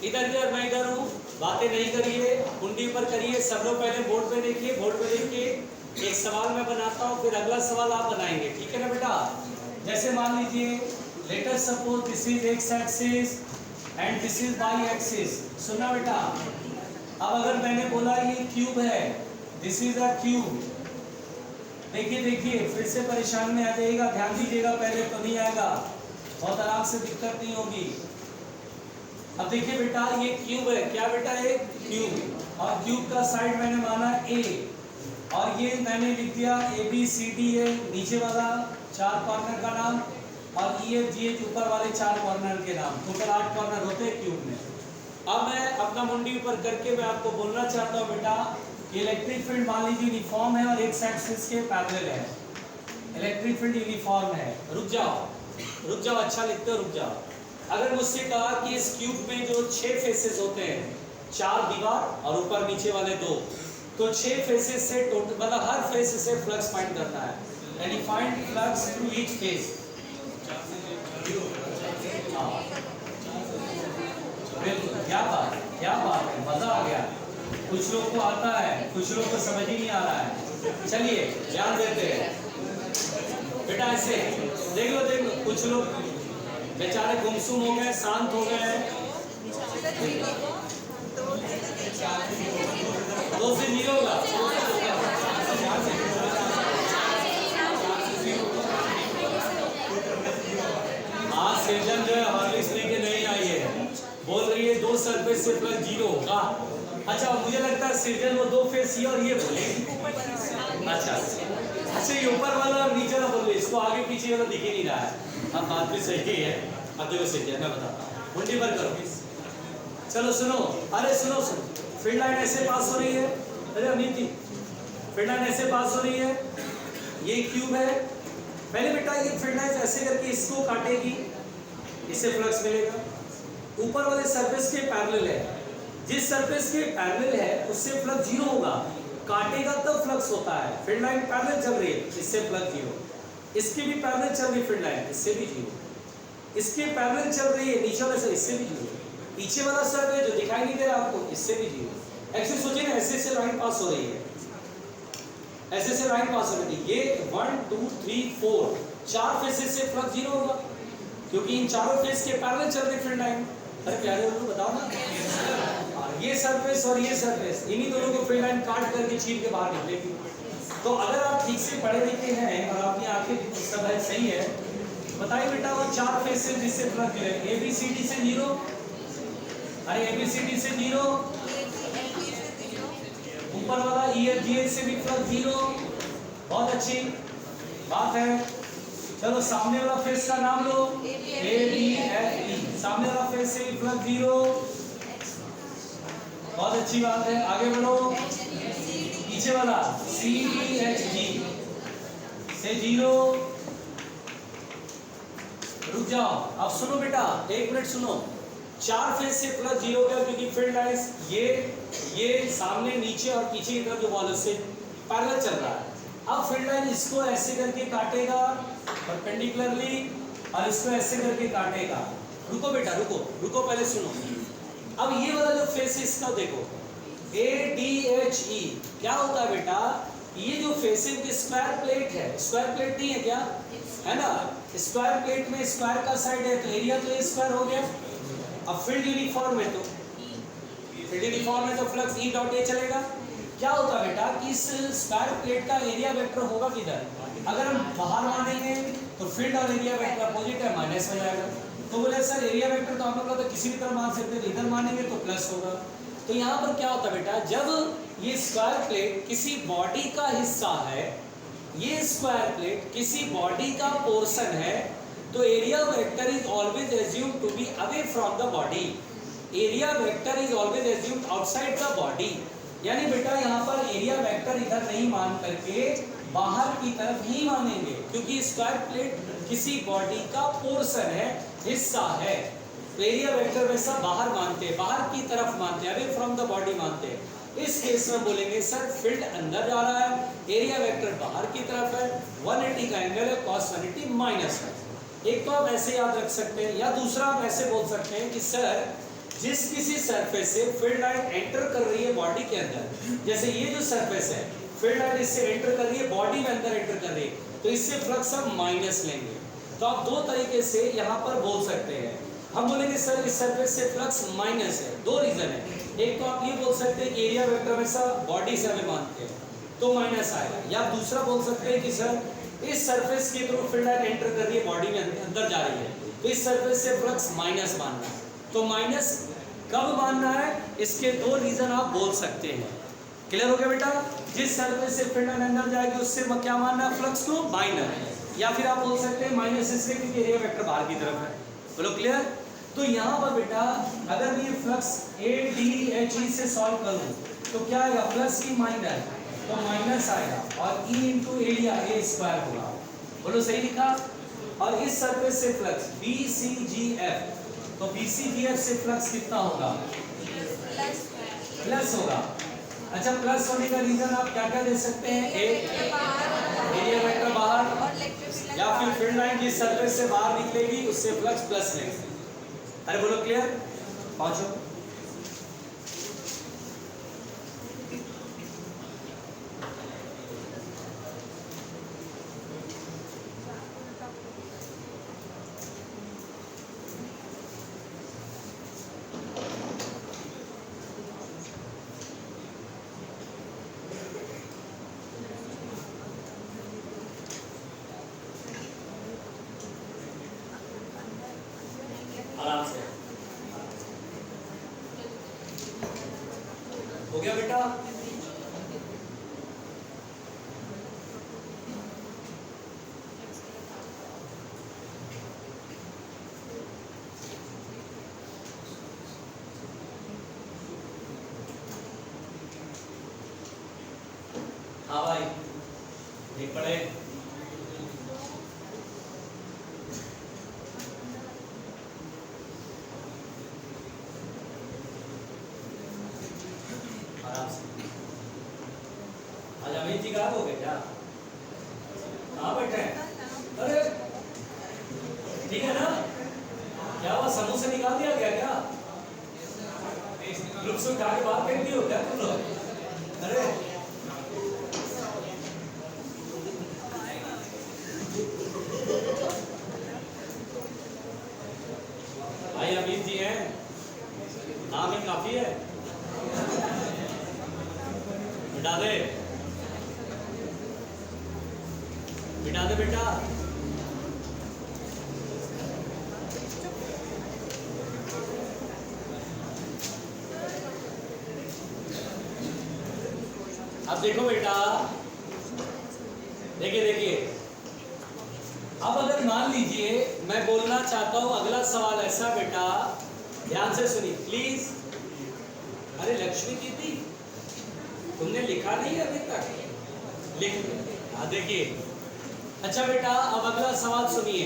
इधर मैं इधर हूं, बातें नहीं करिए, कुंडी पर करिए। सब लोग पहले बोर्ड पे देखिए, बोर्ड पे देखिए। एक सवाल मैं बनाता हूं, फिर अगला सवाल आप बनाएंगे, ठीक है ना बेटा? जैसे मान लीजिए, let us suppose this is X axis and this is Y axis. सुना बेटा, अब अगर मैंने बोला ये क्यूब है, दिस इज अ क्यूब। देखिए देखिए, फिर से परेशान में आ जाइएगा, ध्यान दीजिएगा, पहले तो नहीं आएगा, बहुत आराम से, दिक्कत नहीं होगी। अब देखिए बेटा, ये क्यूब है, क्या बेटा? ये क्यूब, और क्यूब का साइड मैंने माना ए, और ये मैंने लिख दिया ए बी सी डी है नीचे वाला 4 कॉर्नर का नाम, और ई एफ जी एच ऊपर वाले 4 कॉर्नर के नाम। टोटल 8 कॉर्नर होते हैं क्यूब में। अब मैं अपना मुंडी ऊपर करके मैं आपको बोलना चाहता हूँ बेटा, इलेक्ट्रिक फील्ड मान लीजिए यूनिफॉर्म है और एक्स एक्सिस के पैरेलल है। इलेक्ट्रिक फील्ड यूनिफॉर्म है। रुक जाओ, अच्छा लिखते हो, रुक जाओ। अगर मुझसे कहा कि इस क्यूब में जो 6 फेसेस होते हैं, 4 दीवार और ऊपर नीचे वाले 2, तो 6 फेसेस से टोटल, मतलब हर फेस से फ्लक्स फाइंड करना है, यानी find flux through each face. बिल्कुल, क्या बात है, मजा आ गया। कुछ लोग को आता है, कुछ लोग को समझ ही नहीं आ रहा है। चलिए ध्यान देते हैं बेटा, ऐसे देख लो, कुछ लोग बेचारे गुमसुम हो गए, शांत हो गए। 2 से 0 होगा। हाँ, सृजन जो है हॉर्लिक्स लेके नहीं आई है, बोल रही है 2 सरफेस से प्लस 0 होगा। अच्छा, मुझे लगता है सृजन वो 2 फेस ये और ये बोलेगी। अच्छा, ये ऊपर वाला और नीचे वाला बोल रही है, इसको आगे पीछे वाला दिख ही नहीं रहा है। अब बात भी सही है। अब देखो सृजन, मैं बताता हूँ, मुंडी पर करो। चलो सुनो, अरे सुनो, फील्ड लाइन ऐसे पास हो रही है। अरे अमित, फील्ड लाइन ऐसे पास हो रही है, ये क्यूब है। पहले बेटा ये फील्ड लाइन ऐसे करके इसको काटेगी, इससे फ्लक्स मिलेगा। ऊपर वाले सरफेस के पैरेलल है, जिस सरफेस के पैरेलल है उससे फ्लक्स 0 होगा, काटेगा तब फ्लक्स होता है। फील्ड लाइन पैरेलल चल रही है, इससे फ्लक्स 0। इसकी भी पैरेलल चल रही फील्ड लाइन, इससे भी 0। इसके पैरेलल चल रही है नीचे वाले से, इससे भी 0। पीछे वाला सर्कल जो दिखाई नहीं दे रहा आपको, इससे भी 0। एक्चुअली सोचिए ना, ऐसे से लाइन पास हो रही है, ऐसे से लाइन पास हो रही है, ये 1 2 3 4 4 फेसेस से फ्लक्स 0 होगा, क्योंकि इन चारों फेस के पैरेलल चल रही फील्ड लाइन। अरे प्यारे लोग बताओ ना, ये सरफेस और ये सरफेस, इन्हीं दोनों को फील्ड लाइन काट करके चीर के बाहर निकलेगी। तो अगर आप ठीक से पढ़े लिखे हैं और आपकी आंखें सब है, सही है, बताइए बेटा वो 4 फेस से जिससे फ्लक्स गिरे, ए बी सी डी से 0। अरे ए बी सी डी से 0, ऊपर वाला ई एफ जी एच से भी फ्लक्स 0। बहुत अच्छी बात है। चलो सामने वाला फेस का नाम लो, ए बी एफ ई, सामने वाला फेस से भी फ्लक्स 0। बहुत अच्छी बात है, आगे बढ़ो। पीछे वाला सी डी एच जी से 0। रुक जाओ, अब सुनो बेटा, 1 मिनट सुनो। 4 फेस से प्लस 0 गया, क्योंकि फील्ड लाइंस ये सामने, नीचे और पीछे की तरफ जो वॉल से पैरेलल चल रहा है। अब फील्ड लाइन इसको ऐसे करके काटेगा परपेंडिकुलरली, और इसको ऐसे करके काटेगा। रुको बेटा, रुको पहले सुनो। अब ये वाला जो फेस है इसका देखो, ए डी एच ई, क्या होता है बेटा? ये जो फेस है वो स्क्वायर प्लेट है। स्क्वायर प्लेट नहीं है क्या? है ना? स्क्वायर प्लेट में स्क्वायर का साइड है, तो एरिया तो ये स्क्वायर हो गया। अब फील्ड यूनिफॉर्म है, तो फील्ड यूनिफॉर्म है तो फ्लक्स ई डॉट ए चलेगा। क्या होता है बेटा कि इस स्क्वायर प्लेट का एरिया वेक्टर होगा किधर? अगर हम बाहर मानेंगे तो फील्ड और एरिया वेक्टर अपोजिट है, माइनस हो जाएगा। तो बोले सर एरिया वेक्टर तो हम लोग तो किसी भी तरह मान सकते हैं, इधर मानेंगे तो प्लस होगा। तो यहाँ पर क्या होता है बेटा, जब ये स्क्वायर प्लेट किसी बॉडी का हिस्सा है, ये स्क्वायर प्लेट किसी बॉडी का पोर्शन है, तो area vector is always assume to be away from the body. Area vector is always assumed outside the body, यानी बेटा यहाँ पर एरिया वेक्टर इधर नहीं मान करके बाहर की तरफ ही मानेंगे, क्योंकि स्क्वायर प्लेट किसी बॉडी का पोर्शन है, हिस्सा है। तो एरिया वेक्टर वैसा बाहर मानते हैं, बाहर की तरफ मानते हैं, अवे फ्रॉम द बॉडी मानते हैं। इस केस में बोलेंगे सर फील्ड अंदर जा रहा है, एरिया वेक्टर बाहर की तरफ है, 180 का एंगल है, cos 180 माइनस है। एक तो आप ऐसे याद रख सकते हैं, या दूसरा आप ऐसे बोल सकते हैं कि सर जिस किसी सरफेस से फील्ड लाइन एंटर कर रही है बॉडी के अंदर, जैसे ये जो सरफेस है फील्ड लाइन इससे एंटर कर रही है, बॉडी में अंदर एंटर कर रही है, तो इससे फ्लक्स हम माइनस लेंगे। तो आप दो तरीके से यहाँ पर बोल सकते हैं। हम बोलेंगे सर इस सरफेस से फ्लक्स माइनस है, दो रीजन है। एक तो आप ये बोल सकते हैं कि एरिया वेक्टर हमेशा बॉडी से हमें मानते हैं तो माइनस आएगा, या दूसरा बोल सकते हैं कि सर इस सरफेस के थ्रू फील्ड लाइन एंटर कर रही है, बॉडी में अंदर जा रही है, तो इस सरफेस से फ्लक्स माइनस मानना है। तो माइनस कब मानना है, इसके दो रीजन आप बोल सकते हैं। क्लियर हो गया बेटा? जिस सरफेस से फील्ड लाइन अंदर जाएगी उससे क्या मानना है, फ्लक्स को माइनस, या फिर आप बोल सकते हैं माइनस इसलिए क्योंकि एरिया वेक्टर बाहर की तरफ है। बोलो क्लियर? तो यहाँ पर बेटा अगर मैं ये फ्लक्स ADHE से सॉल्व करूँ तो क्या आएगा, प्लस की माइनस, तो माइनस आएगा, और E into area A square होगा। बोलो सही लिखा? और इस सरफेस से फ्लक्स BCGF, तो BCGF से फ्लक्स कितना होगा, प्लस होगा। अच्छा, प्लस होने का रीजन आप क्या क्या दे सकते हैं, एरिया वेक्टर बाहर, या फिर फील्ड लाइन जिस सरफेस से बाहर निकलेगी उससे फ्लक्स प्लस लेंगे। अरे बोलो क्लियर? पहुंचो। आराम से हो गया बेटा? हाँ भाई, देख पड़े। आज अमित जी गायब हो गए क्या? कहाँ बैठे हैं? अरे ठीक है ना? क्या हुआ, समूह से निकाल दिया गया क्या? ग्रुप से उठा के बाहर फेंक दिए हो क्या तुम लोग? अरे भाई अमित जी हैं, नाम ही काफी है, बिठा दे, बिठा दे बेटा। अब देखो बेटा, देखिए देखिए, अब अगर मान लीजिए मैं बोलना चाहता हूं, अगला सवाल ऐसा बेटा, ध्यान से सुनिए प्लीज। अरे लक्ष्मी दीदी, तुमने लिखा नहीं है अभी तक? लिख। हाँ देखिए, अच्छा बेटा अब अगला सवाल सुनिए।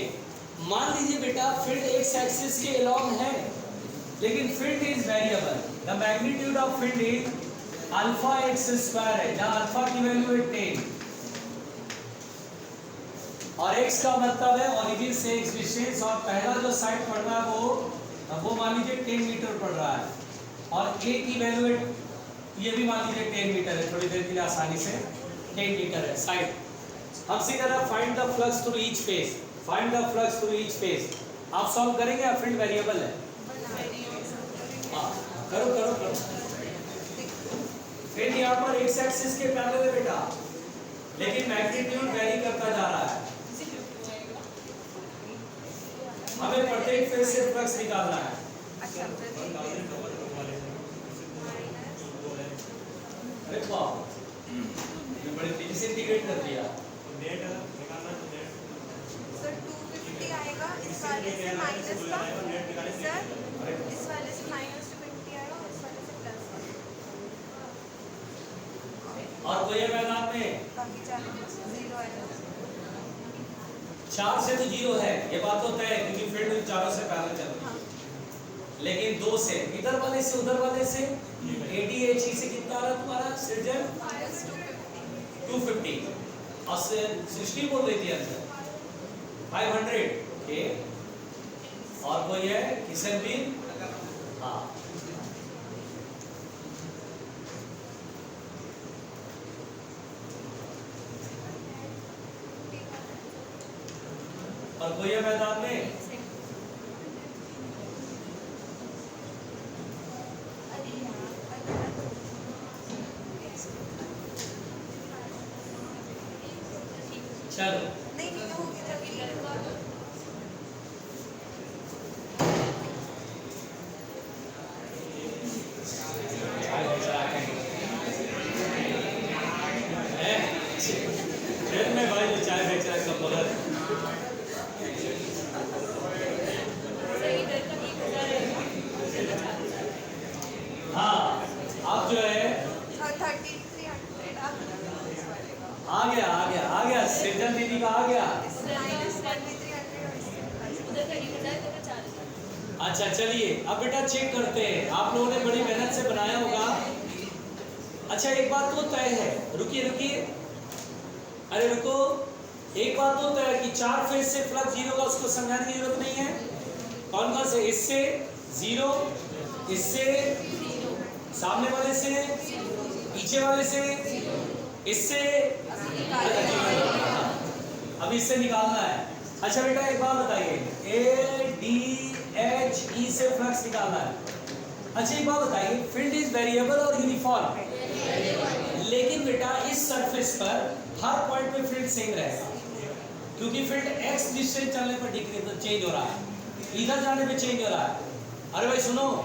मान लीजिए बेटा फील्ड एक्स एक्सिस के अलोंग है, लेकिन field is variable, the magnitude of field is alpha x square है, जहां अल्फा की वैल्यू है 10, और x का मतलब है ओरिजिन से x डिस्टेंस, और पहला जो साइड पड़ रहा है वो मान लीजिए 10 मीटर पड़ रहा है, और a की वैल्यू है, ये भी मान लीजिए 10 मीटर है, थोड़ी देर के लिए आसानी से 10 मीटर है साइड। हमसे कह रहा find the flux through each phase, find the flux through each phase. आप सॉल्व करेंगे या फील्ड वेरिएबल है? हाँ करो करो करो। फिर यहाँ पर x एक्सिस के पैरेलल है बेटा, लेकिन मैग्नीट्यूड वेरी करता जा रहा है। हमें प्रत्येक फेज से फ्लक्स निकालना है। अरे वाह, ये बड़े तेजी से इंटीग्रेट कर दिया। सर 250 आएगा, इस वाले से माइनस का, सर इस वाले से माइनस और कोई है मैदान में? बाकी 4 0 है। 4 से तो 0 है, ये बात तो तय है क्योंकि फील्ड चारों से पैरेलल चल रही है। लेकिन 2 से इधर वाले से उधर वाले से ADHE से कितना आ रहा तुम्हारा सृजन? -250 और 60 बोल रही थी आंसर 500। ओके, और कोई है किशन भी? हाँ, और कोई है मैदान में? चलो नहीं नहीं हो गया जब ट्रेन में भाई जो चाय बेच रहा है सब बगल। हाँ, अब जो है 3300 आ गया सृजन दीदी का आ गया। अच्छा चलिए अब बेटा चेक करते हैं, आप लोगों ने बड़ी मेहनत से बनाया होगा। अच्छा एक बात तो तय है, रुकिए, अरे रुको, एक बात तो तय है कि 4 फेज से फ्लक्स 0 का उसको समझाने की जरूरत नहीं है। कौन से? इससे 0, इससे, सामने वाले से, पीछे वाले से, इससे, अब इससे निकालना है। अच्छा बेटा एक बात बताइए, ADHE से फ्लक्स निकालना है। अच्छा एक बात बताइए, फील्ड इज वेरिएबल और यूनिफॉर्म, लेकिन बेटा इस सरफेस पर हर पॉइंट पे फील्ड सेम रहेगा क्योंकि फील्ड x डिस्टेंस चलने पर डिक्रीज चेंज हो रहा है, इधर जाने पे चेंज हो रहा है। अरे भाई सुनो,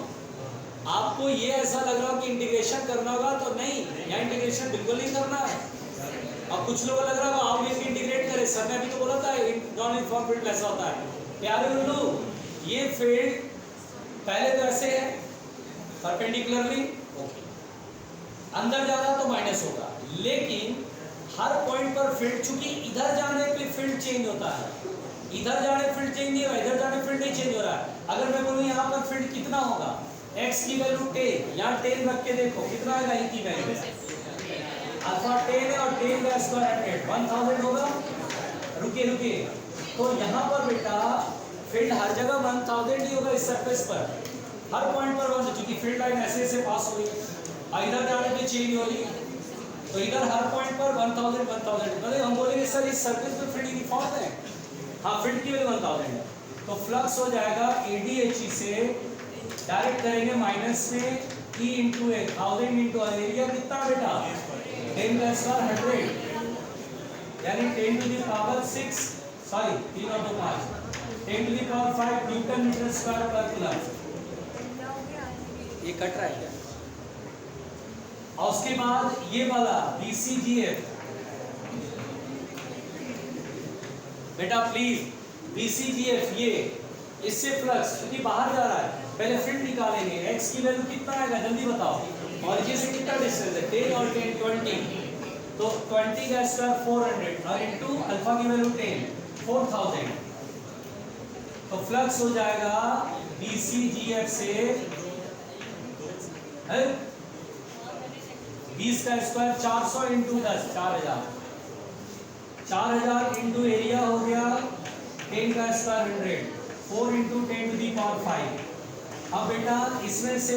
आपको ये ऐसा लग रहा हो कि इंटीग्रेशन करना होगा, तो नहीं, यहाँ इंटीग्रेशन बिल्कुल नहीं करना है। अब कुछ लोगों को लग रहा होगा आप इसको इंटीग्रेट करें, सर ने अभी तो बोला था नॉन यूनिफॉर्म फील्ड ऐसा होता है। प्यारे उल्लू, ये फील्ड पहले तो ऐसे है परपेंडिकुलरली, अंदर जा रहा तो माइनस होगा, लेकिन हर पॉइंट पर फील्ड, चूंकि इधर जाने पे फील्ड चेंज होता है, इधर जाने फील्ड चेंज नहीं हो रहा, इधर जाने फील्ड नहीं चेंज हो रहा है। अगर मैं बोलूँ यहाँ पर फील्ड कितना होगा, x की वैल्यू 10, यहाँ 10 रख के देखो कितना आएगा, e की वैल्यू अल्फा 10 है और 10 का स्क्वायर 1000 होगा। रुकिए, तो यहाँ पर बेटा फील्ड हर जगह 1000 ही होगा इस सरफेस पर, हर पॉइंट पर 1, क्योंकि फील्ड लाइन ऐसे से पास हो रही है और इधर जाने पे चेंज हो रही है, तो इधर हर पॉइंट पर 1000 मतलब हम बोलेंगे सर इस सरफेस पे फील्ड यूनिफॉर्म है। हाँ, फील्ड की वैल्यू 1000 है, तो फ्लक्स हो जाएगा ADHE से डायरेक्ट करेंगे माइनस में E इंटू 1000 इंटू एरिया कितना बेटा 10 का स्क्वायर 100, यानी 10 टू द पावर 6, सॉरी 3 और 2 5, 10 to the power 5 newton metre square पर कूलम। ये कट रहा है क्या? और उसके बाद ये वाला BCGF बेटा प्लीज, BCGF ये इससे फ्लक्स क्योंकि बाहर जा रहा है, पहले फील्ड निकालेंगे, x की वैल्यू कितना आएगा जल्दी बताओ, और ये से कितना डिस्टेंस है 10 और 10 20, तो 20 का स्क्वायर 400 और इनटू अल्फा की वैल्यू 10 4000, तो फ्लक्स हो जाएगा BCGF से 20 का स्क्वायर 400 इंटू 10 4000 इंटू एरिया हो गया 10 का square 100, 4 into 10 to the power 5। अब बेटा इसमें से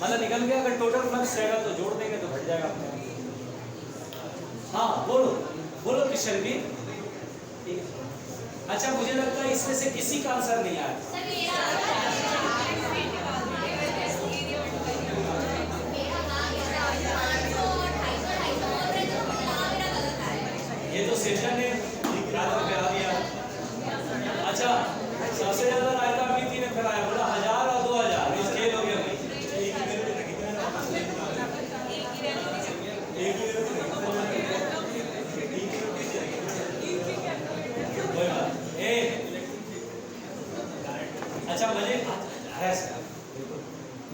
मतलब निकल गया, अगर टोटल फ्लक्स रहेगा तो जोड़ देंगे तो घट जाएगा अपने। हाँ बोलो किशन भी। अच्छा मुझे लगता है इसमें से किसी का आंसर नहीं आया। ये तो सृजन ने करा दिया। अच्छा सबसे ज्यादा रायता अमित ने कराया, बोला 1000 और 2000 इस खेल हो गया। अच्छा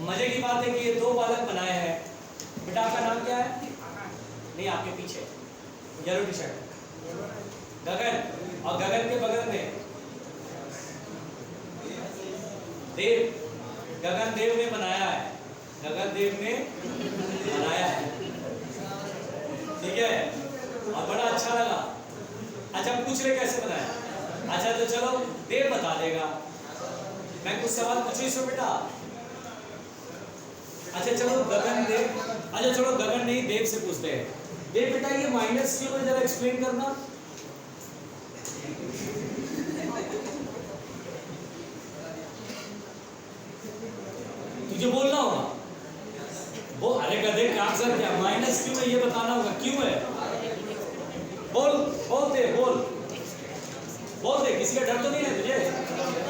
मजे की बात है कि ये 2 बालक बनाए हैं। बेटा आपका नाम क्या है? नहीं आपके पीछे येलो टी शर्ट गगन, और गगन के बगल में देव, गगन देव ने बनाया है, गगन देव ने बनाया है, ठीक है, और बड़ा अच्छा लगा। अच्छा पूछ रहे कैसे बनाया? अच्छा तो चलो देव बता देगा, मैं कुछ सवाल पूछूं इसमें बेटा। अच्छा चलो गगन देव, अच्छा चलो गगन नहीं देव से पूछते हैं। देव बेटा ये माइनस क्यों है, जरा एक्सप्लेन करना। तुझे बोलना होगा वो, अरे गधे का आंसर क्या, माइनस क्यों है ये बताना होगा, क्यों है? बोल बोल दे, बोल दे, किसी का डर तो नहीं है तुझे,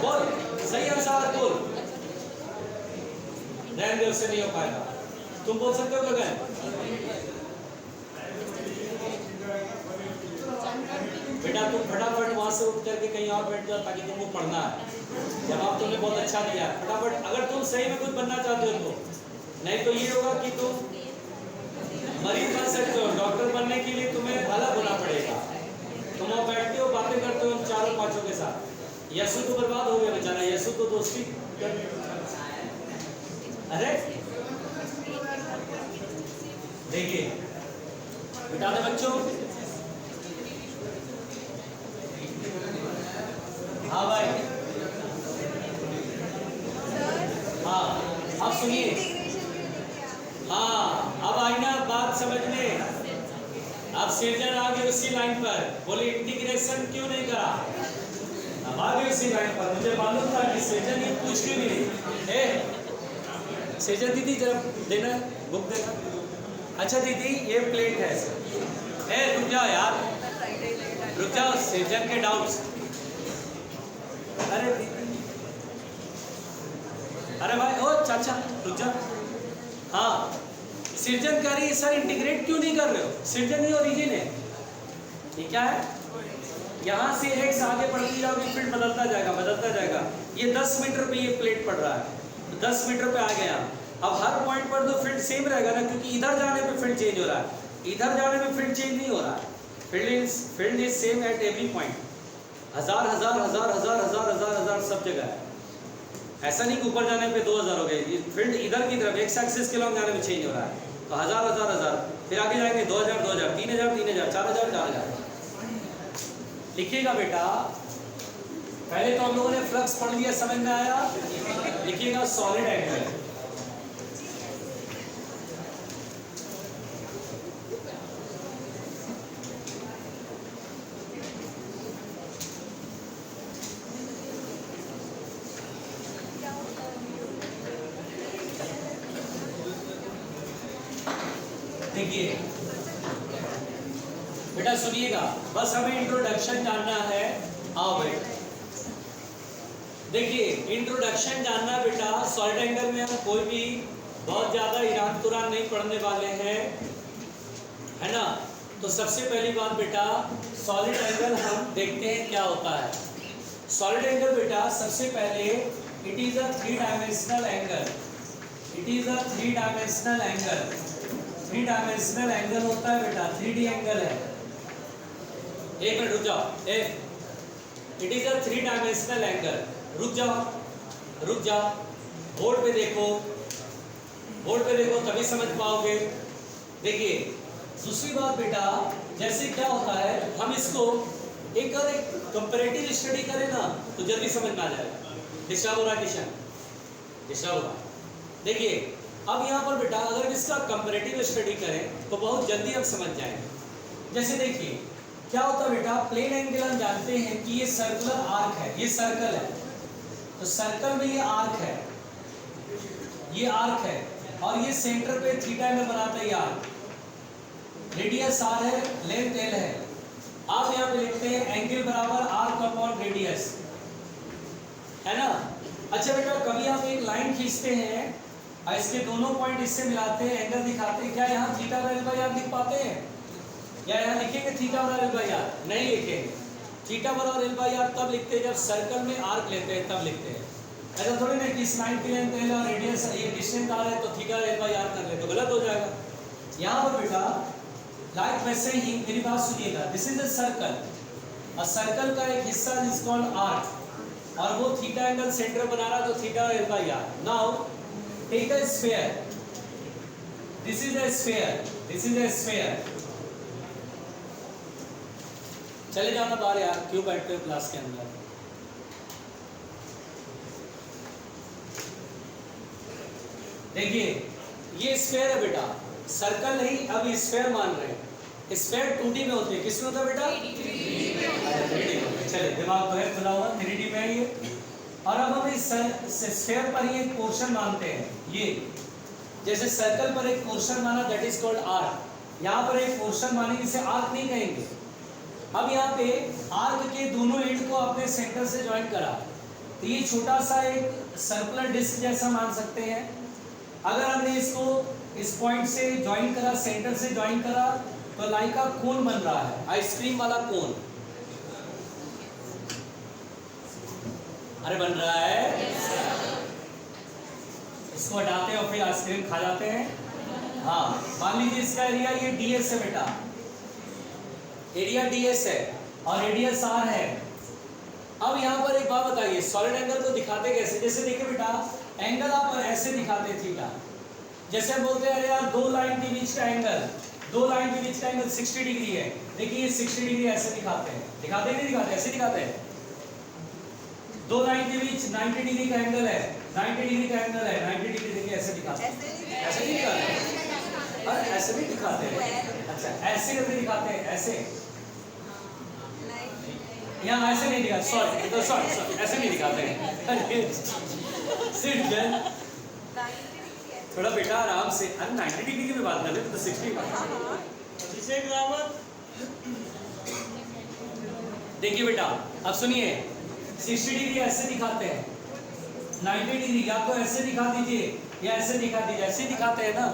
बोल सही आंसर बोल। रहने दे, उससे नहीं हो पाएगा। तुम बोल सकते हो गगन? बेटा तुम फटाफट वहां से उठ करके कहीं और बैठ जाओ ताकि तुमको पढ़ना है। जवाब तुमने बहुत अच्छा दिया, फटाफट, अगर तुम सही में कुछ बनना चाहते हो तो, नहीं तो ये होगा कि तुम मरीज बन सकते हो, डॉक्टर बनने के लिए तुम्हें अलग होना पड़ेगा। तुम वहाँ बैठते हो बातें करते हो चारों पांचों के साथ। यशु तो बर्बाद हो गया बेचारा, यशु तो दोस्ती अरे देखिए बता दे बच्चों, हाँ भाई, हाँ अब सुनिए, हाँ अब आई ना बात समझ में। अब सृजन आ गए उसी लाइन पर, बोले इंटीग्रेशन क्यों नहीं करा, अब आ गए उसी लाइन पर। मुझे मालूम था कि सृजन ये पूछ क्यों नहीं। सृजन दीदी जरा देना बुक देना। अच्छा दीदी ये प्लेट है, रुक जाओ यार, रुक जाओ, सृजन के डाउट्स। अरे अरे भाई ओ चाचा रुक जा। हाँ सृजन कह रही है सर इंटीग्रेट क्यों नहीं कर रहे हो, सृजन ही ओरिजिन है, ये क्या है, यहाँ से एक्स आगे बढ़ती जाओगी फिर बदलता जाएगा। ये 10 मीटर पे ये प्लेट पड़ रहा है, 10 मीटर पे आ गया। अब हर पॉइंट पर तो फील्ड सेम रहेगा ना, क्योंकि इधर जाने पे फील्ड चेंज हो रहा है, इधर जाने पे फील्ड चेंज नहीं हो रहा है। Field is same at every point, हजार हजार हजार हजार हजार हजार हजार सब जगह है। ऐसा नहीं कि ऊपर जाने पे 2000 हो गए, फील्ड इधर की तरफ एक्स एक्सिस के लॉन्ग जाने में चेंज हो रहा है, तो हजार हजार हजार, फिर आगे जाएंगे 2000 2000 3000 3000 4000 4000। लिखिएगा बेटा, पहले तो हम लोगों ने फ्लक्स पढ़ लिया, समझ में आया। लिखिएगा सॉलिड एंगल, देखिए बेटा सुनिएगा, बस हमें इंट्रोडक्शन जानना है। आओ बेटा देखिए इंट्रोडक्शन जानना है बेटा। सॉलिड एंगल में हम कोई भी बहुत ज़्यादा ईरान तुरान नहीं पढ़ने वाले हैं, है ना। तो सबसे पहली बात बेटा, सॉलिड एंगल हम देखते हैं क्या होता है। सॉलिड एंगल बेटा सबसे पहले it is a 3 dimensional angle, it is a 3 dimensional angle. 3 dimensional angle होता है बेटा, 3D एंगल है। एक मिनट रुक जाओ, it is a 3 dimensional angle. रुक जाओ, बोर्ड पे देखो, तभी समझ पाओगे। देखिए दूसरी बात बेटा, जैसे क्या होता है, हम इसको एक कंपैरेटिव स्टडी करें ना तो जल्दी समझ में आ जाएगा। डिस्टर्ब हो रहा है किशन, डिस्टर्ब हो रहा है। देखिए अब यहाँ पर बेटा अगर इसका कंपैरेटिव स्टडी करें तो बहुत जल्दी हम समझ जाएंगे। जैसे देखिए क्या होता है बेटा, प्लेन एंगल हम जानते हैं कि ये सर्कुलर आर्क है, ये सर्कल है, तो सर्कल में ये आर्क है, ये आर्क है, और ये सेंटर पे थीटा में बनाता है ये आर्क। रेडियस आर है, लेंथ एल है। आप यहाँ पे लिखते हैं एंगल बराबर आर्क अपॉन रेडियस, है ना। अच्छा बेटा कभी आप एक लाइन खींचते हैं और इसके दोनों पॉइंट इससे मिलाते हैं, एंगल दिखाते हैं, क्या यहाँ थीटा और एल बाई आर लिख पाते हैं? या यहाँ लिखेंगे थीटा और एल बाई आर? नहीं लिखेंगे। थीटा बराबर एल बाई आर तब लिखते हैं जब सर्कल में आर्क लेते हैं, तब लिखते हैं। ऐसा थोड़ी ना कि इस लाइन की लेंथ एल और रेडियस ये डिस्टेंस आ रहा है तो थीटा एल बाई आर कर ले, तो गलत हो जाएगा। यहाँ पर बेटा लाइक वैसे ही मेरी बात सुनिएगा, दिस इज अ सर्कल, और सर्कल का एक हिस्सा इज कॉल्ड आर्क, और वो थीटा एंगल सेंटर बना रहा, तो theta L by R. Now take a sphere, this is a sphere, this is a sphere. चले जाना बाहर यार, क्यों बैठते हो क्लास के अंदर। देखिए ये स्फीयर है बेटा, सर्कल नहीं, अब स्फीयर मान रहे हैं। स्फीयर 2D में होते हैं, किसमें होता है बेटा? 3D में। चलिए दिमाग तो है खुला हुआ, 3D में है ये। और अब हम इस स्फीयर पर ही एक पोर्शन मानते हैं, ये जैसे सर्कल पर एक पोर्शन माना, दैट इज कॉल्ड आर्क। यहाँ पर एक पोर्शन मानेंगे, इसे आर्क नहीं कहेंगे। अब यहाँ पे आर्क के दोनों एंड को आपने सेंटर से ज्वाइन करा, तो ये छोटा सा एक सर्कुलर डिस्क जैसा मान सकते हैं। अगर हमने इसको इस पॉइंट से ज्वाइन करा, सेंटर से ज्वाइन करा, तो लाइक का कोन बन रहा है, आइसक्रीम वाला कोन। अरे बन रहा है, इसको हटाते हैं और फिर आइसक्रीम खा जाते हैं। हाँ मान लीजिए इसका एरिया ये ds है बेटा, एरिया ds है और रेडियस r है। अब यहाँ पर एक बात बताइए, सॉलिड एंगल को दिखाते कैसे? जैसे देखिए बेटा, एंगल आप ऐसे दिखाते थीटा, जैसे हम बोलते हैं अरे यार दो लाइन के बीच का एंगल, दो लाइन के बीच का एंगल 60 डिग्री है। देखिए ये 60 डिग्री ऐसे दिखाते हैं, दिखाते नहीं दिखाते, ऐसे दिखाते हैं। दो लाइन के बीच 90 डिग्री का एंगल है, 90 डिग्री का एंगल है, 90 डिग्री देखिए ऐसे दिखाते हैं, ऐसे नहीं दिखाते, अरे ऐसे नहीं दिखाते हैं। अच्छा ऐसे करके दिखाते हैं, ऐसे यहाँ ऐसे नहीं दिखाते, सॉरी तो सॉरी ऐसे नहीं दिखाते हैं। सिर्फ जन थोड़ा बेटा आराम से, अरे 90 डिग्री की बात कर रहे तो 60 की बात कर। देखिए बेटा अब सुनिए, 60 डिग्री ऐसे दिखाते हैं, 90 डिग्री या तो ऐसे दिखा दीजिए या ऐसे दिखा दीजिए, ऐसे दिखाते हैं ना,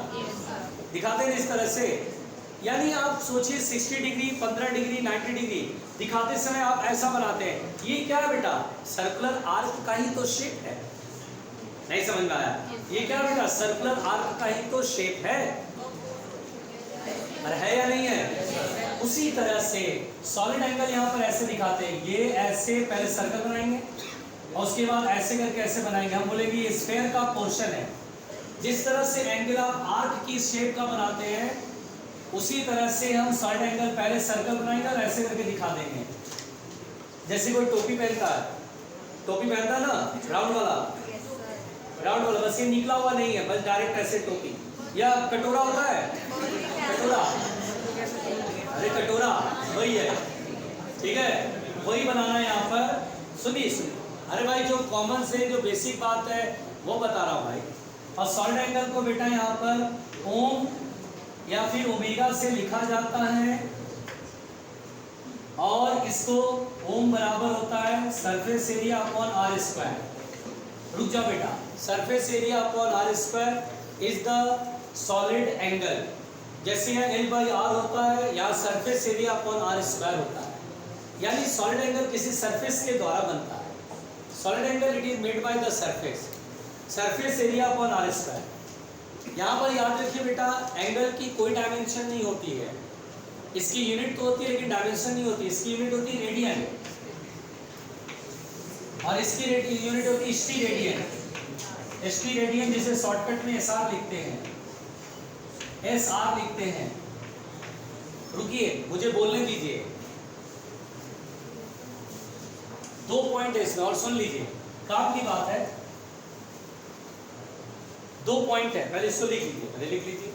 दिखाते हैं इस तरह से। यानी आप सोचिए 60 डिग्री, 15 डिग्री, 90 डिग्री दिखाते समय आप ऐसा बनाते हैं। ये क्या है बेटा? सर्कुलर आर्क का ही तो शेप है। नहीं समझ में आया? ये क्या बेटा? सर्कुलर आर्क का ही तो शेप है। अरे है या नहीं है? उसी तरह से सॉलिड एंगल यहाँ पर ऐसे दिखाते हैं, ये ऐसे पहले सर्कल बनाएंगे और उसके बाद ऐसे करके ऐसे बनाएंगे। हम बोलेंगे ये स्फीयर का पोर्शन है। जिस तरह से एंगल आप आर्क की शेप का बनाते हैं, उसी तरह से हम सॉलिड एंगल पहले सर्कल बनाएंगे और ऐसे करके दिखा देंगे। जैसे कोई टोपी पहनता है, टोपी पहनता है ना राउंड वाला, राउंड वाला, बस ये निकला हुआ नहीं है, बस डायरेक्ट ऐसे टोपी। या कटोरा होता है, कटोरा, अरे कटोरा वही है, ठीक है, वही बनाना है यहाँ पर। सुनिए अरे भाई जो कॉमन से जो बेसिक बात है वो बता रहा हूँ भाई। और सॉलिड एंगल को बेटा यहाँ पर ओम या फिर ओमेगा से लिखा जाता है, और इसको ओम बराबर होता है surface area upon R square. रुक जाओ बेटा, surface area upon R square is the solid angle. जैसे यहाँ एल बाई आर होता है, यहाँ surface area upon R square होता है। यानी सॉलिड एंगल किसी सरफेस के द्वारा बनता है। Solid angle it is made by the surface, surface area upon R square. यहाँ पर याद रखिए बेटा, एंगल की कोई डायमेंशन नहीं होती है। इसकी यूनिट तो होती है लेकिन डायमेंशन नहीं होती। इसकी यूनिट होती है रेडियन, और इसकी यूनिट होती है स्टी रेडियन। स्टी रेडियन जिसे शॉर्टकट में एस आर लिखते हैं, एस आर लिखते हैं। रुकिए मुझे बोलने दीजिए, 2 पॉइंट है इसमें और सुन लीजिए, काम की बात है। 2 पॉइंट है, पहले इसको लिख लीजिए, पहले लिख लीजिए।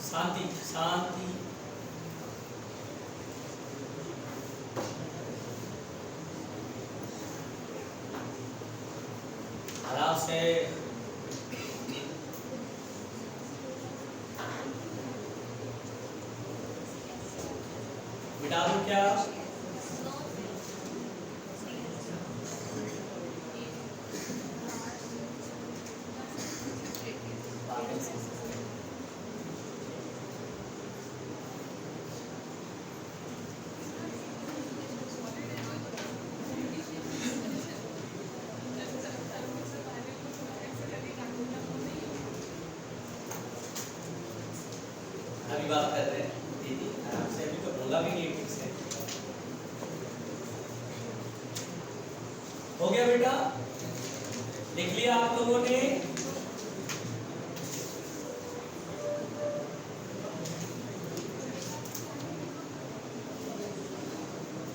शांति शांति। आराम से मिटा दूं क्या? अभी बात कर रहे हैं दीदी आराम से, अभी तो बोला भी नहीं ठीक से। हो गया बेटा, लिख लिया आप लोगों ने?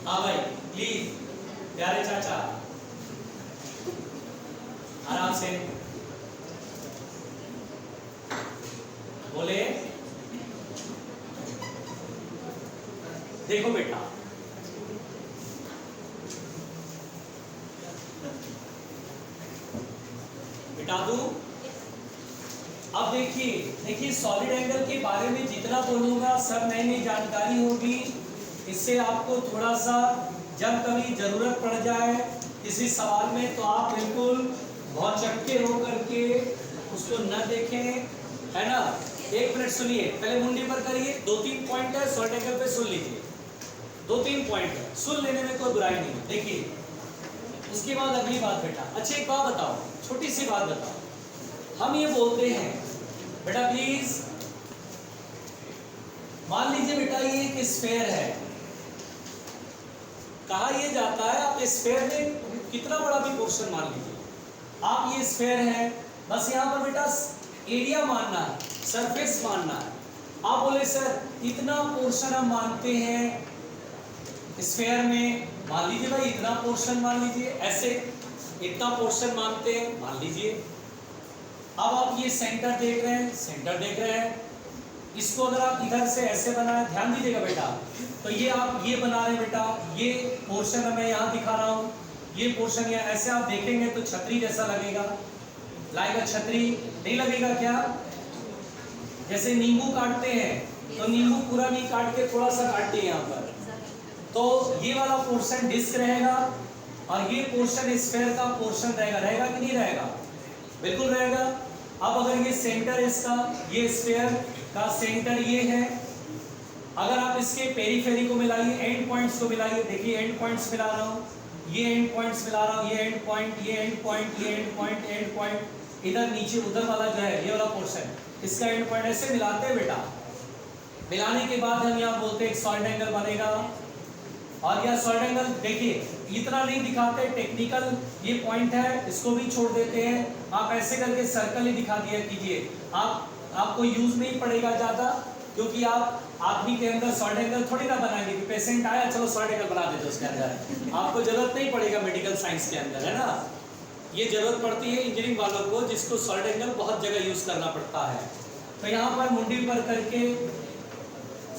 हाँ भाई प्लीज प्यारे चाचा आराम से बोले। देखो बेटा, मिटा दूं? अब देखिए सॉलिड एंगल के बारे में जितना बोलूंगा सब नई नई जानकारी होगी। इससे आपको थोड़ा सा जब कभी जरूरत पड़ जाए किसी सवाल में तो आप बिल्कुल बहुत चक्के हो करके उसको न देखें, है ना। एक मिनट सुनिए, पहले मुंडी पर करिए। 2-3 पॉइंट है सॉलिड एंगल पे, सुन लीजिए। 2-3 पॉइंट है, सुन लेने में कोई बुराई नहीं है। देखिए उसके बाद अगली बात बेटा। अच्छा एक बात बताओ, छोटी सी बात बताओ। हम ये बोलते हैं बेटा प्लीज, मान लीजिए बेटा ये एक स्फेयर है। कहा यह जाता है, आप स्फेयर में कितना बड़ा भी पोर्शन मान लीजिए, आप ये स्फेयर है, बस यहाँ पर बेटा एरिया मानना है, सरफेस मानना है। आप बोले सर इतना पोर्शन हम मानते हैं स्फेयर में, मान लीजिए भाई इतना पोर्शन मान लीजिए, ऐसे इतना पोर्शन मानते हैं मान लीजिए। अब आप ये सेंटर देख रहे हैं, सेंटर देख रहे हैं, इसको अगर आप इधर से ऐसे बनाए, ध्यान दीजिएगा बेटा, तो ये आप ये बना रहे हैं बेटा, ये पोर्शन मैं यहाँ दिखा रहा हूँ, ये पोर्शन यहाँ ऐसे आप देखेंगे तो छतरी जैसा लगेगा, लाएगा छतरी, नहीं लगेगा क्या? जैसे नींबू काटते हैं तो नींबू पूरा नहीं काट के थोड़ा सा काटते हैं यहाँ पर, तो ये वाला पोर्शन डिस्क रहेगा और ये पोर्शन स्फेयर का पोर्शन रहेगा। रहेगा कि नहीं रहेगा? बिल्कुल रहेगा। अब अगर ये सेंटर इसका, ये स्फेयर का सेंटर ये है, अगर आप इसके पेरीफेरी को मिलाइए, एंड पॉइंट्स को मिलाइए, देखिए एंड पॉइंट्स मिला रहा हूँ, ये एंड पॉइंट्स मिला रहा हूँ, ये एंड पॉइंट, ये एंड पॉइंट, ये एंड पॉइंट, एंड पॉइंट, इधर नीचे उधर वाला जो है ये वाला पोर्शन, इसका एंड पॉइंट, ऐसे मिलाते हैं बेटा। मिलाने के बाद हम यहाँ बोलते हैं एक सॉलिड एंगल बनेगा। और यह सॉलिड एंगल देखिए इतना नहीं दिखाते, टेक्निकल ये पॉइंट है इसको भी छोड़ देते हैं, आप ऐसे करके सर्कल ही दिखा दिया कीजिए। आपको यूज नहीं पड़ेगा ज़्यादा, क्योंकि आप आदमी के अंदर सॉलिड एंगल थोड़ी ना बनाएंगे कि पेशेंट आया चलो सॉलिड एंगल बना देते उसके अंदर, आपको जरूरत नहीं पड़ेगा मेडिकल साइंस के अंदर, है ना। ये जरूरत पड़ती है इंजीनियरिंग वालों को जिसको सॉलिड एंगल बहुत जगह यूज करना पड़ता है। तो यहाँ पर मुंडी पर करके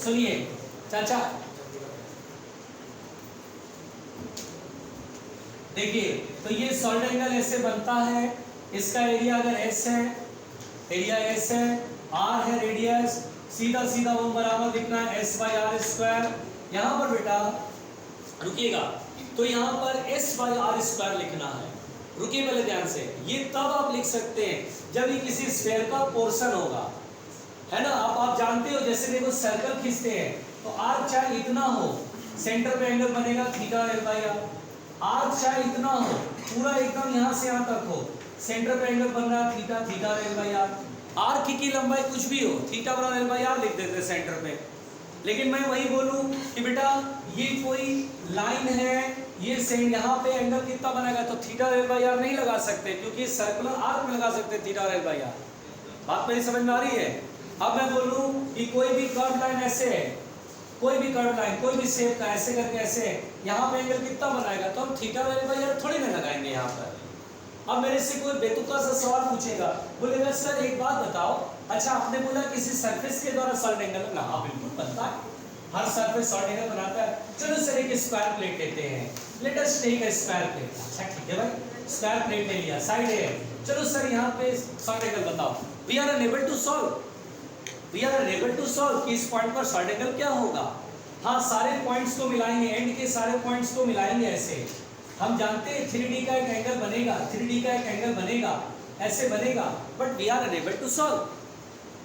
सुनिए चाचा, देखिए तो ये सॉलिड एंगल ऐसे बनता है, इसका एरिया अगर एस है, एरिया एस है, आर है रेडियस, सीधा सीधा वो बराबर लिखना है एस बाई आर स्क्वायर। यहाँ पर बेटा रुकिएगा, तो यहाँ पर एस बाई आर स्क्वायर लिखना है। रुकिए पहले ध्यान से, ये तब आप लिख सकते हैं जब ये किसी स्फेयर का पोर्शन होगा, है ना। आप जानते हो जैसे देखो सर्कल खींचते हैं तो आर्क चाहे इतना हो, सेंटर पे एंगल बनेगा theta L by R. Arc चाहे इतना हो, पूरा एकदम यहाँ से यहाँ तक हो, सेंटर पे एंगल बन रहा है theta, theta L by R. Arc की लंबाई कुछ भी हो, थीटा बराबर एल बाई आर लिख देते हैं सेंटर पे। लेकिन मैं वही बोलूं कि बेटा ये कोई लाइन है, ये यहाँ पे एंगल कितना बनेगा, तो थीटा एल बाई आर नहीं लगा सकते, क्योंकि सर्कुलर आर्क में लगा सकते थीटा एल बाई आर। बात मेरी समझ में आ रही है? अब मैं बोलूं कि कोई भी कर्व लाइन ऐसे है, कोई भी कर्व लाइन कोई भी शेप का ऐसे करके ऐसे है, यहाँ पे एंगल कितना बनाएगा, तो हम थीटा एल बाई आर थोड़ी ना लगाएंगे यहाँ पर। अब मेरे से कोई बेतुका सा सवाल पूछेगा, बोलेगा सर एक बात बताओ, अच्छा आपने बोला किसी सरफेस के द्वारा सॉलिड एंगल बनना, हाँ बिल्कुल बनता है, हर सरफेस सॉलिड एंगल बनाता है। चलो सर एक स्क्वायर प्लेट लेते हैं, let us take a square plate. अच्छा ठीक है भाई, स्क्वायर प्लेट ले लिया, साइड है, चलो सर यहाँ पे सॉलिड एंगल बताओ। We are unable to solve, we are unable to solve कि इस पॉइंट पर सॉलिड एंगल क्या होगा। हाँ सारे पॉइंट्स को मिलाएंगे, एंड के सारे पॉइंट्स को मिलाएंगे ऐसे। हम जानते हैं 3D का एक एंगल बनेगा, 3D का एक एंगल बनेगा, ऐसे बनेगा, but we are unable to solve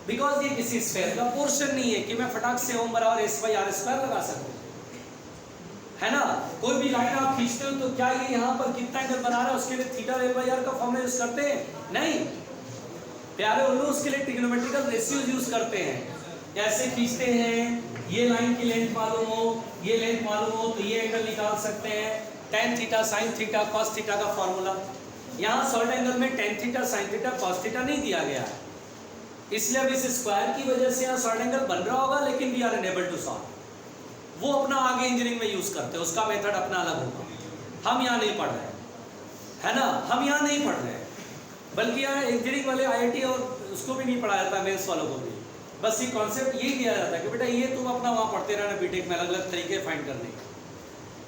because ये किसी स्फेयर का पोर्शन नहीं है कि मैं फटाक से ओम बराबर एस बाई आर स्क्वायर लगा सकूं, है ना। कोई भी लाइन आप खींचते हो तो क्या ये यहाँ पर कितना एंगल बना रहा है उसके लिए थीटा एल बाई आर का फॉर्मूला यूज करते हैं? नहीं प्यारे उल्लू, उसके लिए ट्रिग्नोमेट्रिकल रेशियोज यूज करते हैं। ऐसे खींचते हैं, ये लाइन की लेंथ मालूम हो, ये लेंथ मालूम हो तो ये एंगल निकाल सकते हैं। tan theta sin theta cos theta का फॉर्मूला। यहाँ शॉर्ट एंगल में tan theta sin theta cos theta नहीं दिया गया है, इसलिए अब इस स्क्वायर की वजह से यहाँ शॉर्ट एंगल बन रहा होगा, लेकिन we are unable to solve. वो अपना आगे इंजीनियरिंग में यूज करते हैं, उसका मेथड अपना अलग होगा। हम यहाँ नहीं पढ़ रहे हैं, है ना, हम यहाँ नहीं पढ़ रहे हैं, बल्कि यहाँ इंजीनियरिंग वाले IIT और उसको भी नहीं पढ़ाया जाता, मेंस वालों को भी। बस ये कॉन्सेप्ट यही दिया जाता है कि बेटा ये तुम अपना वहाँ पढ़ते रहना बीटेक में, अलग अलग तरीके फाइंड करने के।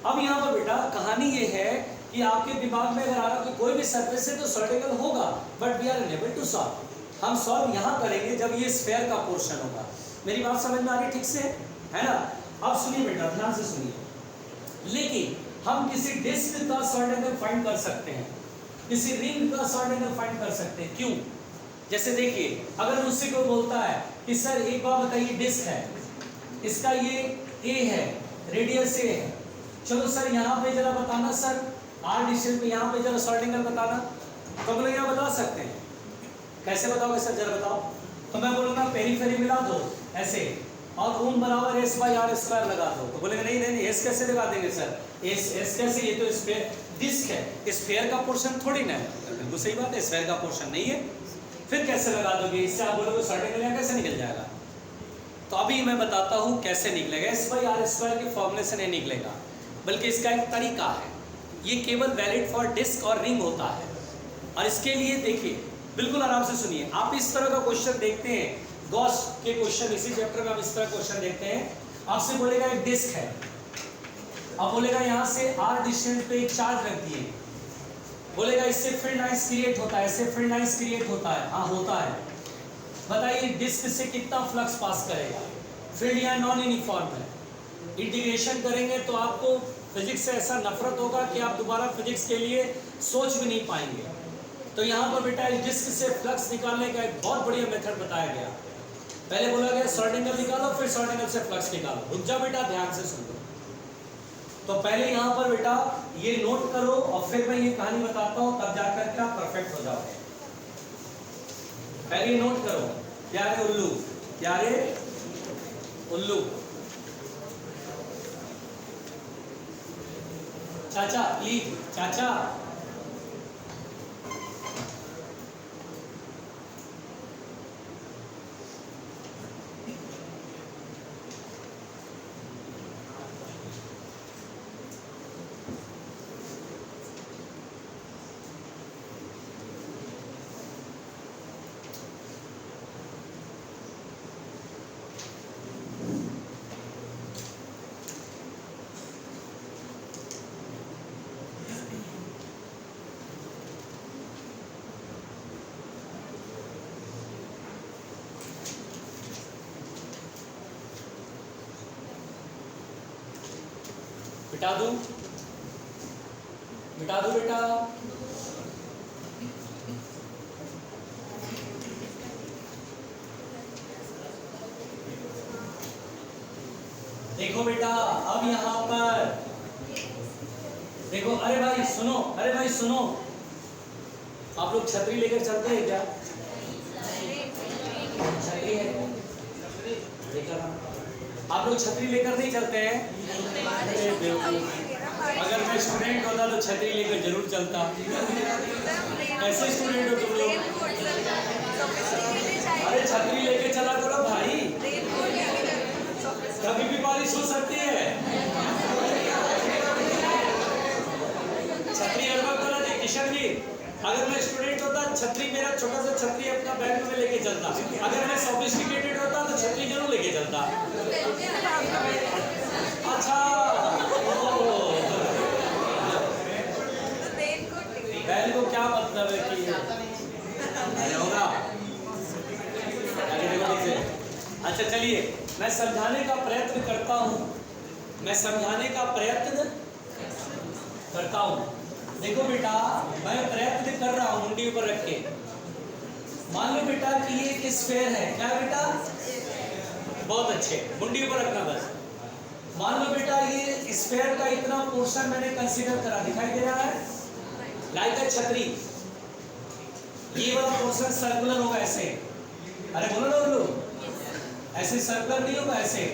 अब यहाँ पर बेटा कहानी ये है कि आपके दिमाग में अगर आ रहा कि कोई भी सरफेस से तो शॉर्ट एंगल होगा, but we are unable to solve. हम सॉल्व यहाँ करेंगे जब ये स्फेयर का पोर्शन होगा। मेरी बात समझ में आ रही ठीक से, है ना? अब सुनिए बेटा, ध्यान से सुनिए। लेकिन हम किसी डिस्क का शॉर्ट एंगल फाइंड कर सकते हैं, किसी रिंग का शॉर्ट एंगल फाइंड कर सकते हैं। क्यों? जैसे देखिए, अगर मुझसे कोई बोलता है कि सर एक बार बताइए, डिस्क है, इसका ये A है, रेडियस A है, चलो सर यहाँ पे जरा बताना सर, R डिस्टेंस पे यहाँ पे जरा शॉर्ट एंगल बताना। तो हम लोग यहाँ बता सकते हैं। कैसे बताओगे सर, जरा बताओ। तो मैं बोलूँगा पेरीफेरी मिला दो ऐसे, और ओम बराबर S/R स्क्वायर लगा दो। तो बोलेंगे नहीं नहीं, S कैसे लगा देंगे सर, S कैसे, ये तो स्फेयर डिस्क है, स्फेयर का पोर्शन थोड़ी ना है। बिल्कुल सही बात है, स्फेयर का पोर्शन नहीं है, फिर कैसे लगा दोगे? इससे आप बोलोगे शॉर्ट एंगल यहाँ कैसे निकल जाएगा? तो अभी मैं बताता हूँ कैसे निकलेगा। S/R स्क्वायर के फॉर्मूले से नहीं निकलेगा, बल्कि इसका एक तरीका है। ये केवल वैलिड फॉर डिस्क और रिंग होता है। और इसके लिए देखिए, बिल्कुल आराम से सुनिए। आप इस तरह का क्वेश्चन देखते हैं, गॉस के क्वेश्चन, इसी चैप्टर में आप इस तरह क्वेश्चन देखते हैं। आपसे बोलेगा एक डिस्क है, अब बोलेगा यहाँ से R डिस्टेंस पे एक चार्ज रख दिए, बोलेगा इससे फील्ड लाइंस क्रिएट होता है, इससे फील्ड लाइंस क्रिएट होता है। हाँ होता है। बताइए डिस्क से कितना फ्लक्स पास करेगा? फील्ड यहाँ नॉन यूनिफॉर्म है। इंटीग्रेशन करेंगे तो आपको फिजिक्स से ऐसा नफरत होगा कि आप दोबारा फिजिक्स के लिए सोच भी नहीं पाएंगे। तो यहाँ पर बेटा इस डिस्क से फ्लक्स निकालने का एक बहुत बढ़िया मेथड बताया गया। पहले बोला गया शॉर्ट एंगल निकालो, फिर शॉर्ट एंगल से फ्लक्स निकालो। रुक जा बेटा, ध्यान से सुन लो। तो पहले यहाँ पर बेटा ये नोट करो, और फिर मैं ये कहानी बताता हूँ, तब जाकर के आप परफेक्ट हो जाओगे। पहले नोट करो, प्यारे उल्लू, प्यारे उल्लू। चाचा प्लीज, चाचा। मिटा दूं, मिटा दूं बेटा? देखो बेटा, अब यहाँ पर देखो। अरे भाई सुनो, अरे भाई सुनो, आप लोग छतरी लेकर चलते हैं क्या? छतरी है लेकर? आप लोग छतरी लेकर नहीं चलते हैं? अगर मैं स्टूडेंट होता तो छतरी लेकर जरूर चलता। कैसे स्टूडेंट हो तुम लोग? अरे छतरी लेके चला करो भाई, कभी भी बारिश हो सकती है। छतरी हर वक्त वाला नहीं। किशन जी, अगर मैं स्टूडेंट होता, छतरी, मेरा छोटा सा छतरी अपना बैग में लेके चलता। अगर मैं सोफिस्टिकेटेड होता तो छतरी जरूर लेके चलता। अच्छा, बैल को क्या मतलब है कि अरे होगा? अच्छा चलिए, मैं समझाने का प्रयत्न करता हूँ, मैं समझाने का प्रयत्न करता हूँ। देखो बेटा, मैं प्रयत्न कर रहा हूँ मुंडी ऊपर रख के। मान लो बेटा कि ये एक स्फेयर है। क्या बेटा? बहुत अच्छे, मुंडी ऊपर रखना बस। मान लो बेटा ये स्फेयर का इतना पोर्शन मैंने कंसीडर करा, दिखाई दे रहा है लाइक अ छतरी। ये वाला पोर्शन सर्कुलर होगा ऐसे। अरे बोलो ना बोलो, ऐसे सर्कल नहीं होगा ऐसे,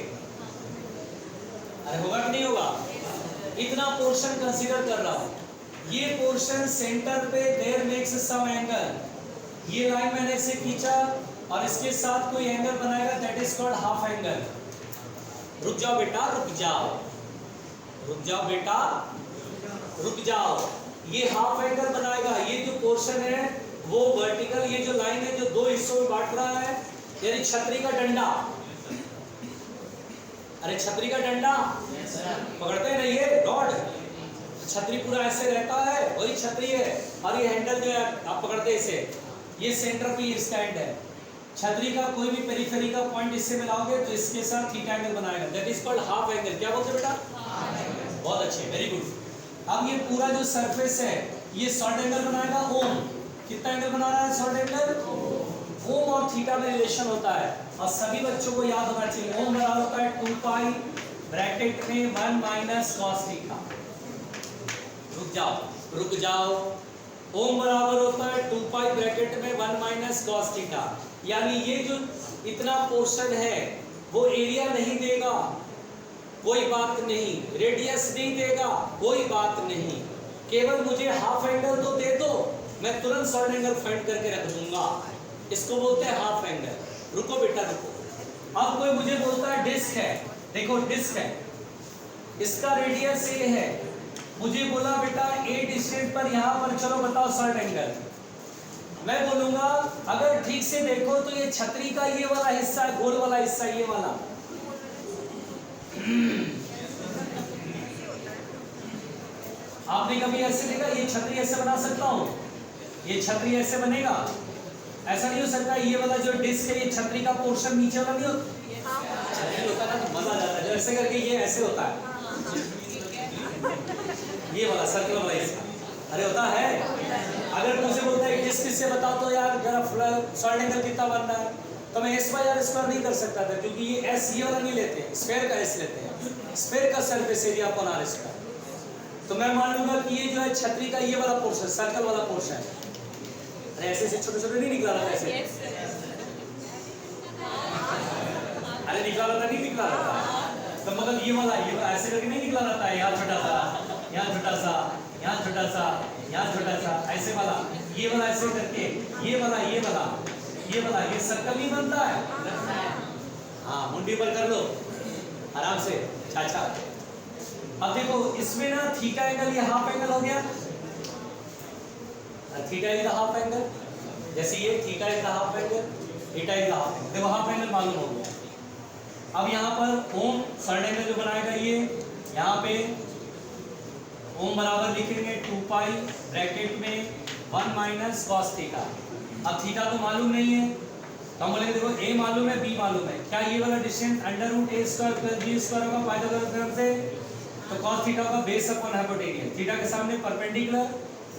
अरे होगा कि नहीं होगा? इतना पोर्शन कंसीडर कर रहा हूं, ये पोर्शन सेंटर पे देयर मेक्स सम एंगल, ये लाइन मैंने इसे खींचा और इसके साथ कोई एंगल बनाएगा, that is called half angle. रुक जाओ बेटा, रुक जाओ, रुक जाओ बेटा, रुक जाओ। ये हाफ एंगल बनाएगा, ये जो पोर्शन है वो वर्टिकल, ये जो लाइन है जो दो हिस्सों में बांट रहा है, यानी छतरी का डंडा, अरे छतरी का डंडा पकड़ते हैं ना, ये रॉड, छतरी पूरा ऐसे रहता है, वही छतरी है, और ये हैंडल जो है आप पकड़ते हैं इसे, ये सेंटर पे ये स्टैंड है। छतरी का कोई भी पेरिफेरी का पॉइंट इससे मिलाओगे तो इसके साथ थीटा एंगल बनाएगा, that is called half angle. क्या बोलते बेटा? बहुत अच्छे, वेरी गुड। अब ये पूरा जो सरफेस है ये शॉर्ट एंगल बनाएगा, ओम। कितना एंगल बना रहा है? Short angle. ओम और थीटा में रिलेशन होता है और सभी बच्चों को याद होना चाहिए, ओम बराबर होता है 2 पाई ब्रैकेट में 1 माइनस कॉस थीटा। रुक जाओ, रुक जाओ, ओम बराबर होता है 2 पाई ब्रैकेट में 1 माइनस कॉस थीटा, यानी ये जो इतना पोर्शन है वो एरिया नहीं देगा, कोई बात नहीं, रेडियस नहीं देगा, कोई बात नहीं, केवल मुझे हाफ एंगल तो दे दो, मैं तुरंत शॉर्ट एंगल फाइंड करके रख दूंगा, इसको बोलते हैं हाफ एंगल। रुको बेटा रुको, अब कोई मुझे बोलता है डिस्क है, देखो डिस्क है, इसका रेडियस ये है, मुझे बोला बेटा ए डिस्टेंस पर यहाँ पर चलो बताओ शॉर्ट एंगल, मैं बोलूंगा अगर ठीक से देखो तो ये छतरी का ये वाला हिस्सा है, गोल वाला हिस्सा, ये वाला आपने कभी ऐसे देखा? ये छतरी ऐसे बना सकता हूँ, ये छतरी ऐसे बनेगा, ऐसा नहीं हो सकता। ये वाला जो डिस्क है ये छतरी का पोर्शन नीचे वाला नहीं होता, छतरी होता है ना तो मजा आ जाता है, जो ऐसे करके ये ऐसे होता है, ये वाला सर्कल वाला हिस्सा, अरे होता है। अगर मुझे बोलता है डिस्क किससे बताओ तो यार जरा शॉर्ट एंगल कितना बनना है, तो मैं एस बाई आर स्क्वायर नहीं कर सकता था, क्योंकि ये एस ये वाला नहीं लेते, स्क्वायर का एस लेते हैं, स्क्वायर का surface area upon R square. तो मैं मान लूंगा कि ये जो है छतरी का ये वाला पोर्शन, सर्कल वाला पोर्शन है, अरे ऐसे से छोटे छोटे नहीं निकला रहा ऐसे, अरे निकला रहता नहीं निकला रहता, तो मतलब ये वाला ऐसे करके नहीं निकला रहता है, यहाँ छोटा सा, यहाँ छोटा सा, यहाँ छोटा सा, यहाँ छोटा सा, ऐसे वाला, ये वाला ऐसे करके, ये वाला, ये वाला, ये वाला, ये सर्कल नहीं बनता है। हाँ मुंडी पर कर लो आराम से, चाचा। अब देखो इसमें ना थीटा एंगल ये हाफ एंगल हो गया, theta is the half angle, जैसे ये theta is the half angle, theta is the half angle, देखो हाफ एंगल मालूम हो गया। अब यहाँ पर ओम शॉर्ट एंगल जो बनाएगा ये, यहाँ पे ओम बराबर लिखेंगे 2 पाई ब्रैकेट में 1 माइनस कॉस थीटा। अब थीटा तो मालूम नहीं है तो हम बोलेंगे देखो ए मालूम है, बी मालूम है, क्या ये वाला distance under root A square plus B square होगा पाइथागोरस थ्योरम से, तो कॉस थीटा का बेस अपॉन हाइपोटेनियस, थीटा के सामने परपेंडिकुलर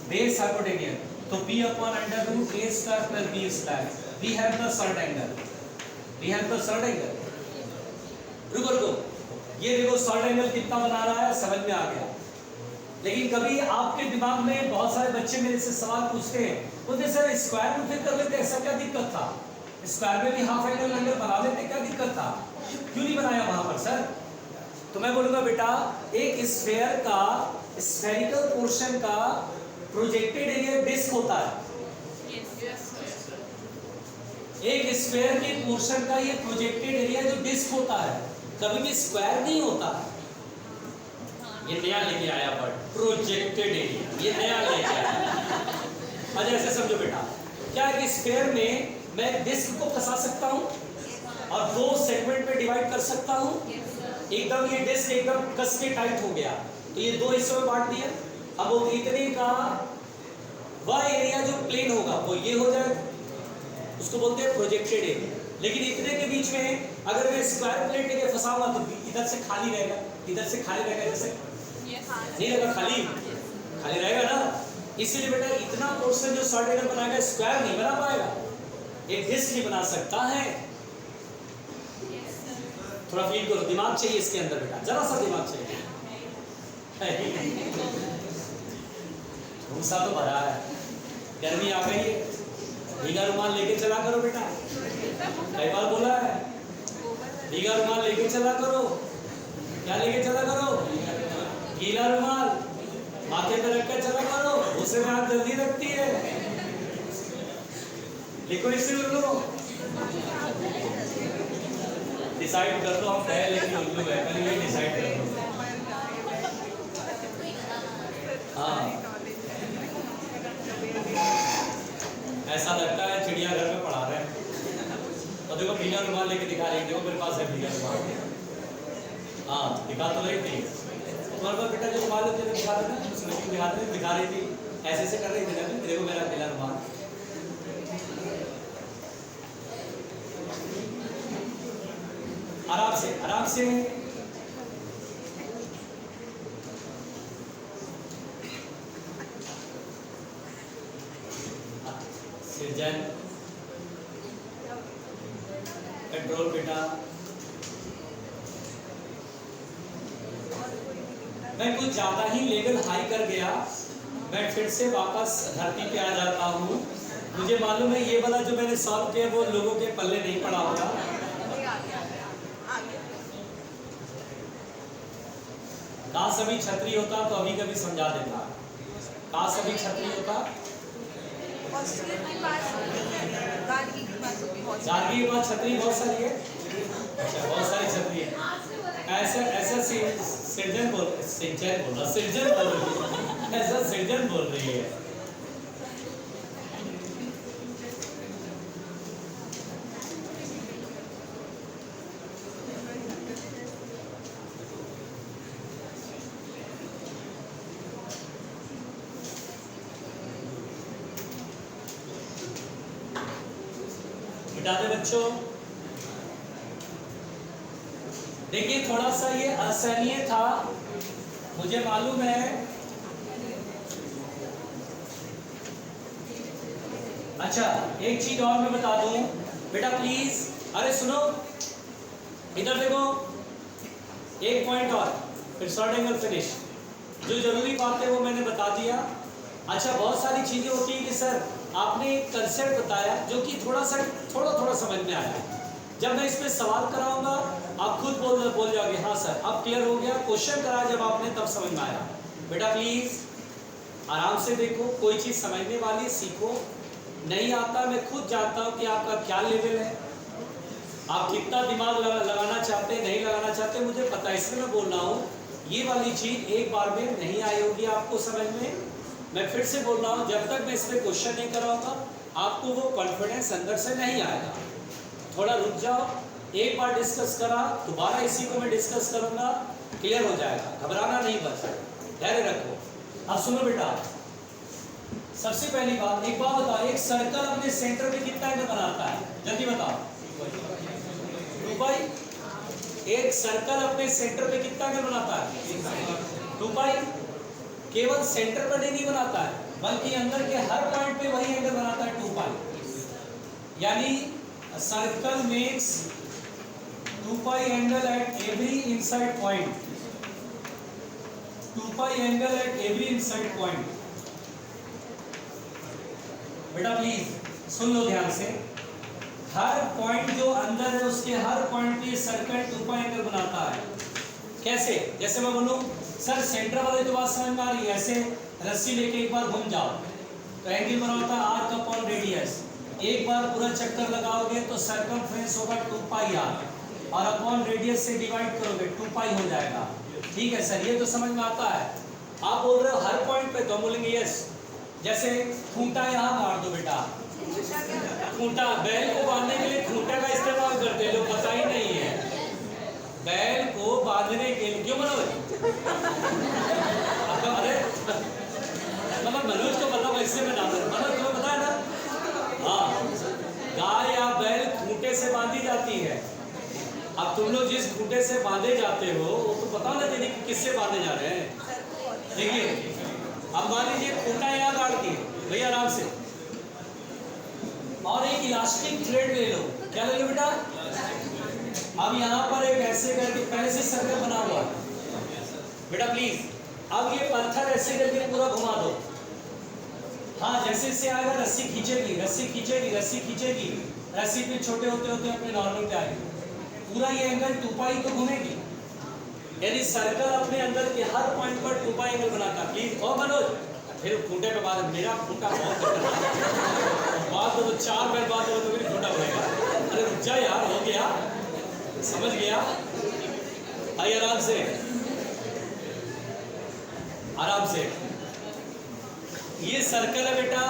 बेस हाइपोटेनियस, तो b upon under root A square plus B square, we have the short angle, we have the short angle. रुको रुको, ये देखो शॉर्ट एंगल कितना बना रहा है, समझ में आ गया। लेकिन कभी आपके दिमाग में बहुत सारे बच्चे मेरे से सवाल पूछते हैं, बोलते सर स्क्वायर में फिर कर लेते, ऐसा क्या दिक्कत था, स्क्वायर में भी हाफ एंगल एंगल बना लेते, क्या दिक्कत था, क्यों नहीं बनाया वहां पर सर? तो मैं बोलूंगा बेटा एक स्फेयर का, स्फेरिकल पोर्शन का प्रोजेक्टेड एरिया डिस्क होता है, एक स्फेयर के पोर्शन का ये प्रोजेक्टेड एरिया जो डिस्क होता है, कभी भी स्क्वायर नहीं होता। ये नया लेके आया वर्ड, प्रोजेक्टेड एरिया, ये नया लेके आया। अच्छा ऐसे समझो बेटा, क्या एक स्फेयर में मैं डिस्क को फंसा सकता हूँ और 2 सेगमेंट में डिवाइड कर सकता हूँ, एकदम ये डिस्क एकदम कस के टाइट हो गया तो ये 2 हिस्सों में बांट दिया। अब वो इतने का वह एरिया जो प्लेन होगा वो ये हो जाएगा, उसको बोलते हैं प्रोजेक्टेड एरिया। लेकिन इतने के बीच में अगर मैं स्क्वायर प्लेट लेके फंसाऊंगा तो इधर से खाली रहेगा, इधर से खाली रहेगा, इधर से नहीं रहेगा, खाली खाली रहेगा ना। इसीलिए बेटा इतना पोर्शन जो शॉर्ट एंगल बनाएगा स्क्वायर नहीं बना पाएगा, एक डिस्क नहीं बना सकता है। थोड़ा फील करो, दिमाग चाहिए इसके अंदर बेटा, जरा सा दिमाग चाहिए। भूसा तो भरा है, गर्मी आ गई है, भीगा रुमाल लेके चला करो बेटा, कई बार बोला है। भीगा रुमाल लेके चला करो। क्या लेके चला करो? गीला रुमाल माथे पे रख कर चला करो, उससे में आग जल्दी लगती है। लिखो इसे उल्लू। डिसाइड कर लो हम है लेकिन उल्लू है, पहले ये डिसाइड कर लो। हाँ, ऐसा लगता है चिड़ियाघर में पढ़ा रहे हैं। तो देखो पीला रुमाल लेके दिखा रही, देखो मेरे पास है पीला रुमाल। हाँ दिखा तो रही थी तुम्हारे पास बेटा, जो रुमाल होते थे दिखा रहे थे, उसमें दिखा रही थी, ऐसे ऐसे कर रही थी ना, देखो मेरा पीला रुमाल। आराम से आराम से। सृजन कंट्रोल बेटा। मैं कुछ ज्यादा ही लेवल हाई कर गया, मैं फिर से वापस धरती पे आ जाता हूँ। मुझे मालूम है ये वाला जो मैंने सॉल्व किया वो लोगों के पल्ले नहीं पड़ा होगा। काश अभी छतरी होता तो अभी कभी समझा देता। काश अभी छतरी होता। गार्गी के पास छतरी बहुत सारी है। अच्छा बहुत सारी छतरी है। ऐसा ऐसा सृजन बोल रही है। मिटा दे बच्चों। देखिए थोड़ा सा ये असहनीय था, मुझे मालूम है। अच्छा एक चीज और मैं बता दूं बेटा प्लीज, अरे सुनो इधर देखो, एक पॉइंट और फिर शॉर्ट एंगल फिनिश। जो जरूरी बात है वो मैंने बता दिया। अच्छा बहुत सारी चीजें होती है कि सर आपने एक कंसेप्ट बताया जो कि थोड़ा समझ में आया। जब मैं इस पे सवाल कराऊंगा आप खुद बोल जाओगे हाँ सर अब क्लियर हो गया। क्वेश्चन करा जब आपने तब समझ में आया। बेटा प्लीज आराम से देखो, कोई चीज समझने वाली सीखो। नहीं आता मैं खुद जानता हूँ कि आपका क्या लेवल है, आप कितना दिमाग लगाना चाहते हैं, नहीं लगाना चाहते मुझे पता है, इसलिए मैं बोल रहा हूँ। ये वाली चीज एक बार में नहीं आई होगी आपको समझ में। मैं फिर से बोल रहा हूँ जब तक मैं इस पर क्वेश्चन नहीं कराऊंगा आपको वो कॉन्फिडेंस अंदर से नहीं आएगा। थोड़ा रुक जाओ, एक बार डिस्कस करा दोबारा इसी को मैं डिस्कस करूंगा, क्लियर हो जाएगा। घबराना नहीं, बस धैर्य रखो। अब सुनो बेटा, सबसे पहली बात एक बात बताओ, एक सर्कल अपने सेंटर पे कितना एंगल बनाता है? जल्दी बताओ। 2 पाई। एक सर्कल अपने सेंटर पे कितना एंगल बनाता है? 2 पाई। केवल सेंटर पर नहीं बनाता है बल्कि अंदर के हर पॉइंट पे वही एंगल बनाता है 2 पाई। यानी circle makes 2 pi angle at every inside point. 2 pi angle at every inside point. बेटा प्लीज सुन लो ध्यान से, हर पॉइंट जो अंदर है उसके हर पॉइंट पे सर्कल 2 पाई एंगल बनाता है। कैसे? जैसे मैं बोलूं सर सेंटर वाले तो बात समझ में आ रही है, ऐसे रस्सी लेके एक बार घूम जाओ तो एंगल बना होता है आर्क अपॉन रेडियस। एक बार पूरा चक्कर लगाओगे तो सर्कमफ्रेंस होगा 2 पाई आर और अपॉन रेडियस से डिवाइड करोगे 2 पाई हो जाएगा। ठीक है सर, ये तो समझ में आता है। आप बोल रहे हो हर पॉइंट पे, तो बोलेंगे यस। जैसे खूंटा यहाँ मार दो बेटा, खूंटा बैल को बांधने के लिए खूंटा का इस्तेमाल करते हैं लोग, पता ही नहीं है। बैल को बांधने के लिए क्यों बना अरे मतलब मनोज को पता, इससे मैं नाम मनोज तुम्हें पता है ना। हाँ, गाय या बैल खूंटे से बांधी जाती है। अब तुम लोग जिस खूंटे से बांधे जाते हो वो तो पता ना दीदी किससे बांधे जा रहे हैं। देखिए अब मान लीजिए खूंटा यहाँ गाड़ दिए भैया आराम से, और एक इलास्टिक थ्रेड ले लो। क्या ले लो बेटा? अब यहाँ पर एक ऐसे करके पहले से सर्कल बना हुआ है बेटा प्लीज। अब ये पत्थर ऐसे करके पूरा घुमा दो। हाँ जैसे इससे आएगा रस्सी खींचेगी, रस्सी खींचेगी, रस्सी खींचेगी, रस्सी पे छोटे होते होते अपने नॉर्मल पे आएगी। पूरा ये एंगल 2 पाई तो घूमेगी, यानी सर्कल अपने अंदर के हर पॉइंट पर 2 पाई एंगल बनाता। प्लीज और मनोज फिर खूंटे पे बात, मेरा खूंटा बहुत बात तो 4 मिनट बाद तो मेरी खूंटा बनेगा। अरे रुक जा यार, हो गया, समझ गया। आइए आराम से, आराम से। ये सर्कल है बेटा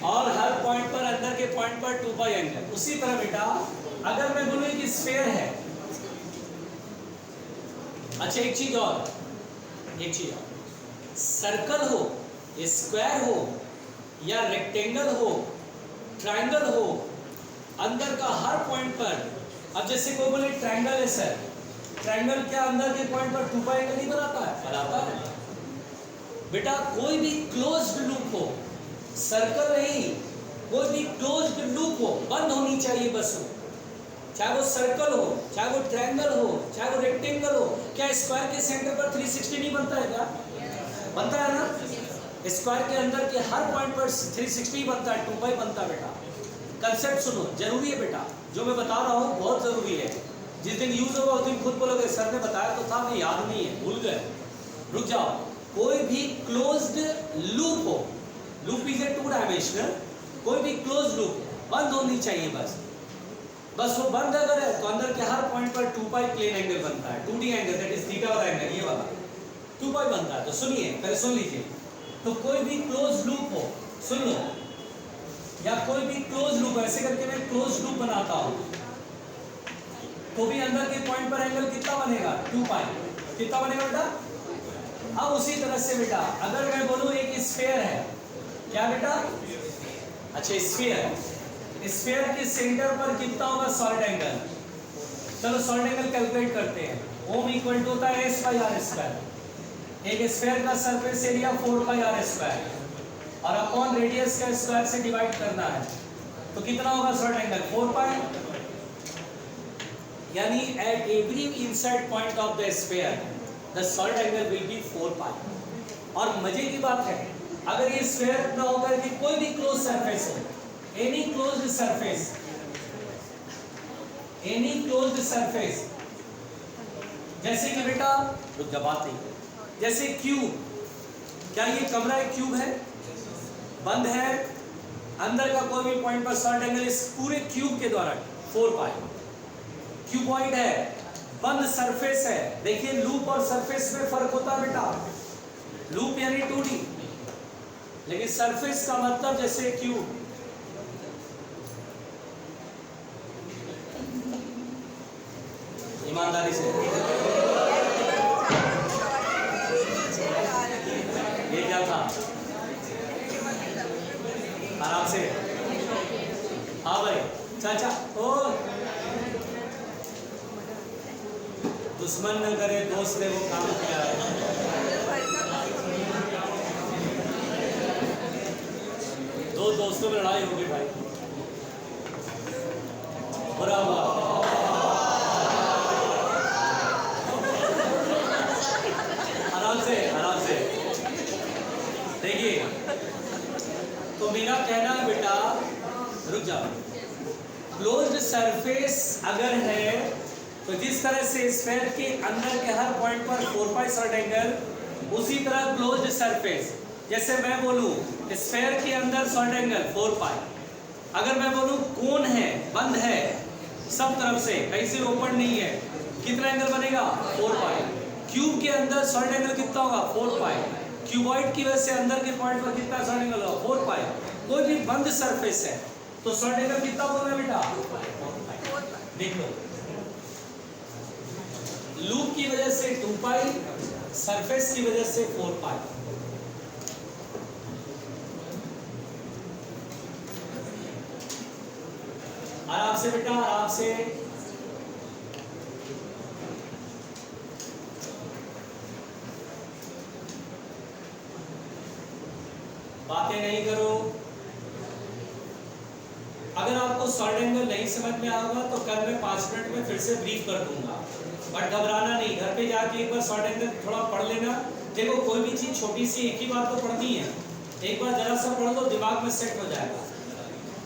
और हर पॉइंट पर अंदर के पॉइंट पर 2 पाई एंगल। उसी तरह बेटा अगर मैं बोलूं कि स्फीयर है, अच्छा एक चीज और, सर्कल हो, स्क्वायर हो या रेक्टेंगल हो, ट्रायंगल हो, अंदर का हर पॉइंट पर, अब जैसे कोई बोले ट्रायंगल है सर, ट्रायंगल क्या अंदर के पॉइंट पर 2 पाई एंगल नहीं बनाता है? बनाता है बेटा। कोई भी क्लोज्ड लूप हो, सर्कल नहीं, कोई भी क्लोज्ड लूप हो, बंद होनी चाहिए बस वो, चाहे वो सर्कल हो, चाहे वो ट्रायंगल हो, चाहे वो रेक्टेंगल हो। क्या स्क्वायर के सेंटर पर 360 नहीं बनता है क्या? बनता है ना। स्क्वायर के अंदर के हर पॉइंट पर 360 बनता है, 2 पाई बनता है बेटा। कंसेप्ट सुनो, जरूरी है बेटा, जो मैं बता रहा हूँ बहुत जरूरी है। जिस दिन यूज होगा उस दिन खुद बोलोगे सर ने बताया तो था, मैं याद नहीं है, भूल गए। रुक जाओ। कोई भी क्लोज्ड लूप हो, लूप इज ए 2 डायमेंशनल, कोई भी क्लोज लूप बंद होनी चाहिए बस वो बंद अगर है तो अंदर के हर पॉइंट पर 2 पाई प्लेन एंगल बनता है, 2D angle, that is theta वाला एंगल, ये वाला 2 पाई बनता है। तो सुनिए, पहले सुन लीजिए। तो कोई भी क्लोज लूप हो, सुन लो, या कोई भी क्लोज लूप, ऐसे करके मैं क्लोज लूप बनाता हूं, तो भी अंदर के पॉइंट पर एंगल कितना बनेगा? 2 पाई। कितना बनेगा बेटा? अब उसी तरह से बेटा अगर मैं बोलूं एक स्फीयर है, क्या बेटा? अच्छा स्फीयर, स्फीयर के सेंटर पर कितना होगा सॉलिड एंगल? चलो सॉलिड एंगल कैलकुलेट करते हैं। ओम इक्वल टू होता है S बाई आर स्क्वायर। एक स्फीयर का surface area 4 pi R square और अपॉन रेडियस का स्क्वायर से डिवाइड करना है, तो कितना होगा सॉलिड एंगल? 4 पाई। यानी at every inside point of the sphere the solid angle will be 4 पाई। और मजे की बात है, अगर ये स्फीयर ना होकर के कोई भी क्लोज सरफेस हो, any closed surface, any closed surface, जैसे कि बेटा रुक जा, बात नहीं, जैसे क्यूब, क्या ये कमरा एक क्यूब है? बंद है, अंदर का कोई भी पॉइंट पर सॉलिड एंगल इस पूरे क्यूब के द्वारा 4 पाई। क्यूबॉइड है, बंद सरफेस है। देखिए लूप और सरफेस में फर्क होता है बेटा। लूप यानी 2D, लेकिन सरफेस का मतलब जैसे क्यूब। ईमानदारी से ये क्या था? आराम से, हाँ भाई चाचा। ओ दुश्मन न करे दोस्त ने वो काम किया है। दो दोस्तों में लड़ाई होगी भाई, बुरा हुआ। आराम से, आराम से। देखिए तो मेरा कहना है बेटा, रुक जाओ, क्लोज्ड सरफेस अगर है तो जिस तरह से स्फीयर के अंदर के हर पॉइंट पर 4 पाई सॉलिड एंगल, उसी तरह क्लोज्ड सरफेस, जैसे मैं बोलूं स्फीयर के अंदर सॉलिड एंगल 4 पाई, अगर मैं बोलूं कोन है, बंद है सब तरफ से, कहीं से ओपन नहीं है, कितना एंगल बनेगा? 4 पाई। क्यूब के अंदर सॉलिड एंगल कितना होगा? 4 पाई। क्यूबॉइड की वजह से अंदर के पॉइंट पर कितना सॉलिड एंगल होगा? 4 पाई। कोई भी बंद सरफेस है तो सॉलिड एंगल कितना बोल रहे बेटा? 4 पाई। देख लो, लूप की वजह से 2 पाई, सरफेस की वजह से 4 पाई। आराम से बेटा, आराम से। बातें नहीं करो। अगर आपको सॉलिड एंगल नहीं समझ में आएगा तो कल मैं 5 मिनट में फिर से ब्रीफ कर दूंगा, बट घबराना नहीं। घर पे जाके एक बार सॉलिड एंगल थोड़ा पढ़ लेना। देखो कोई भी चीज छोटी सी एक ही बार तो पढ़नी है, एक बार जरा सा पढ़ लो, दिमाग में सेट हो जाएगा।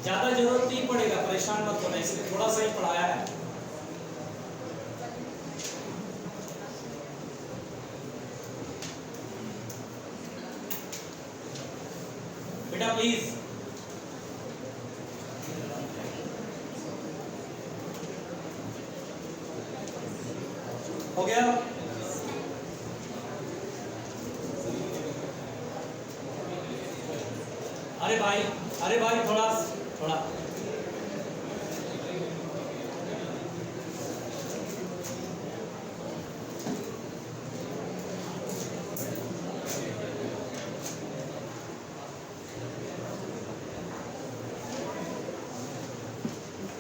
ज्यादा जरूरत नहीं पड़ेगा, परेशान मत होना, इसलिए थोड़ा सा ही पढ़ाया है। बेटा प्लीज। हो गया? अरे भाई थोड़ा थोड़ा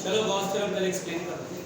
चलो गॉस थ्योरम पहले एक्सप्लेन कर।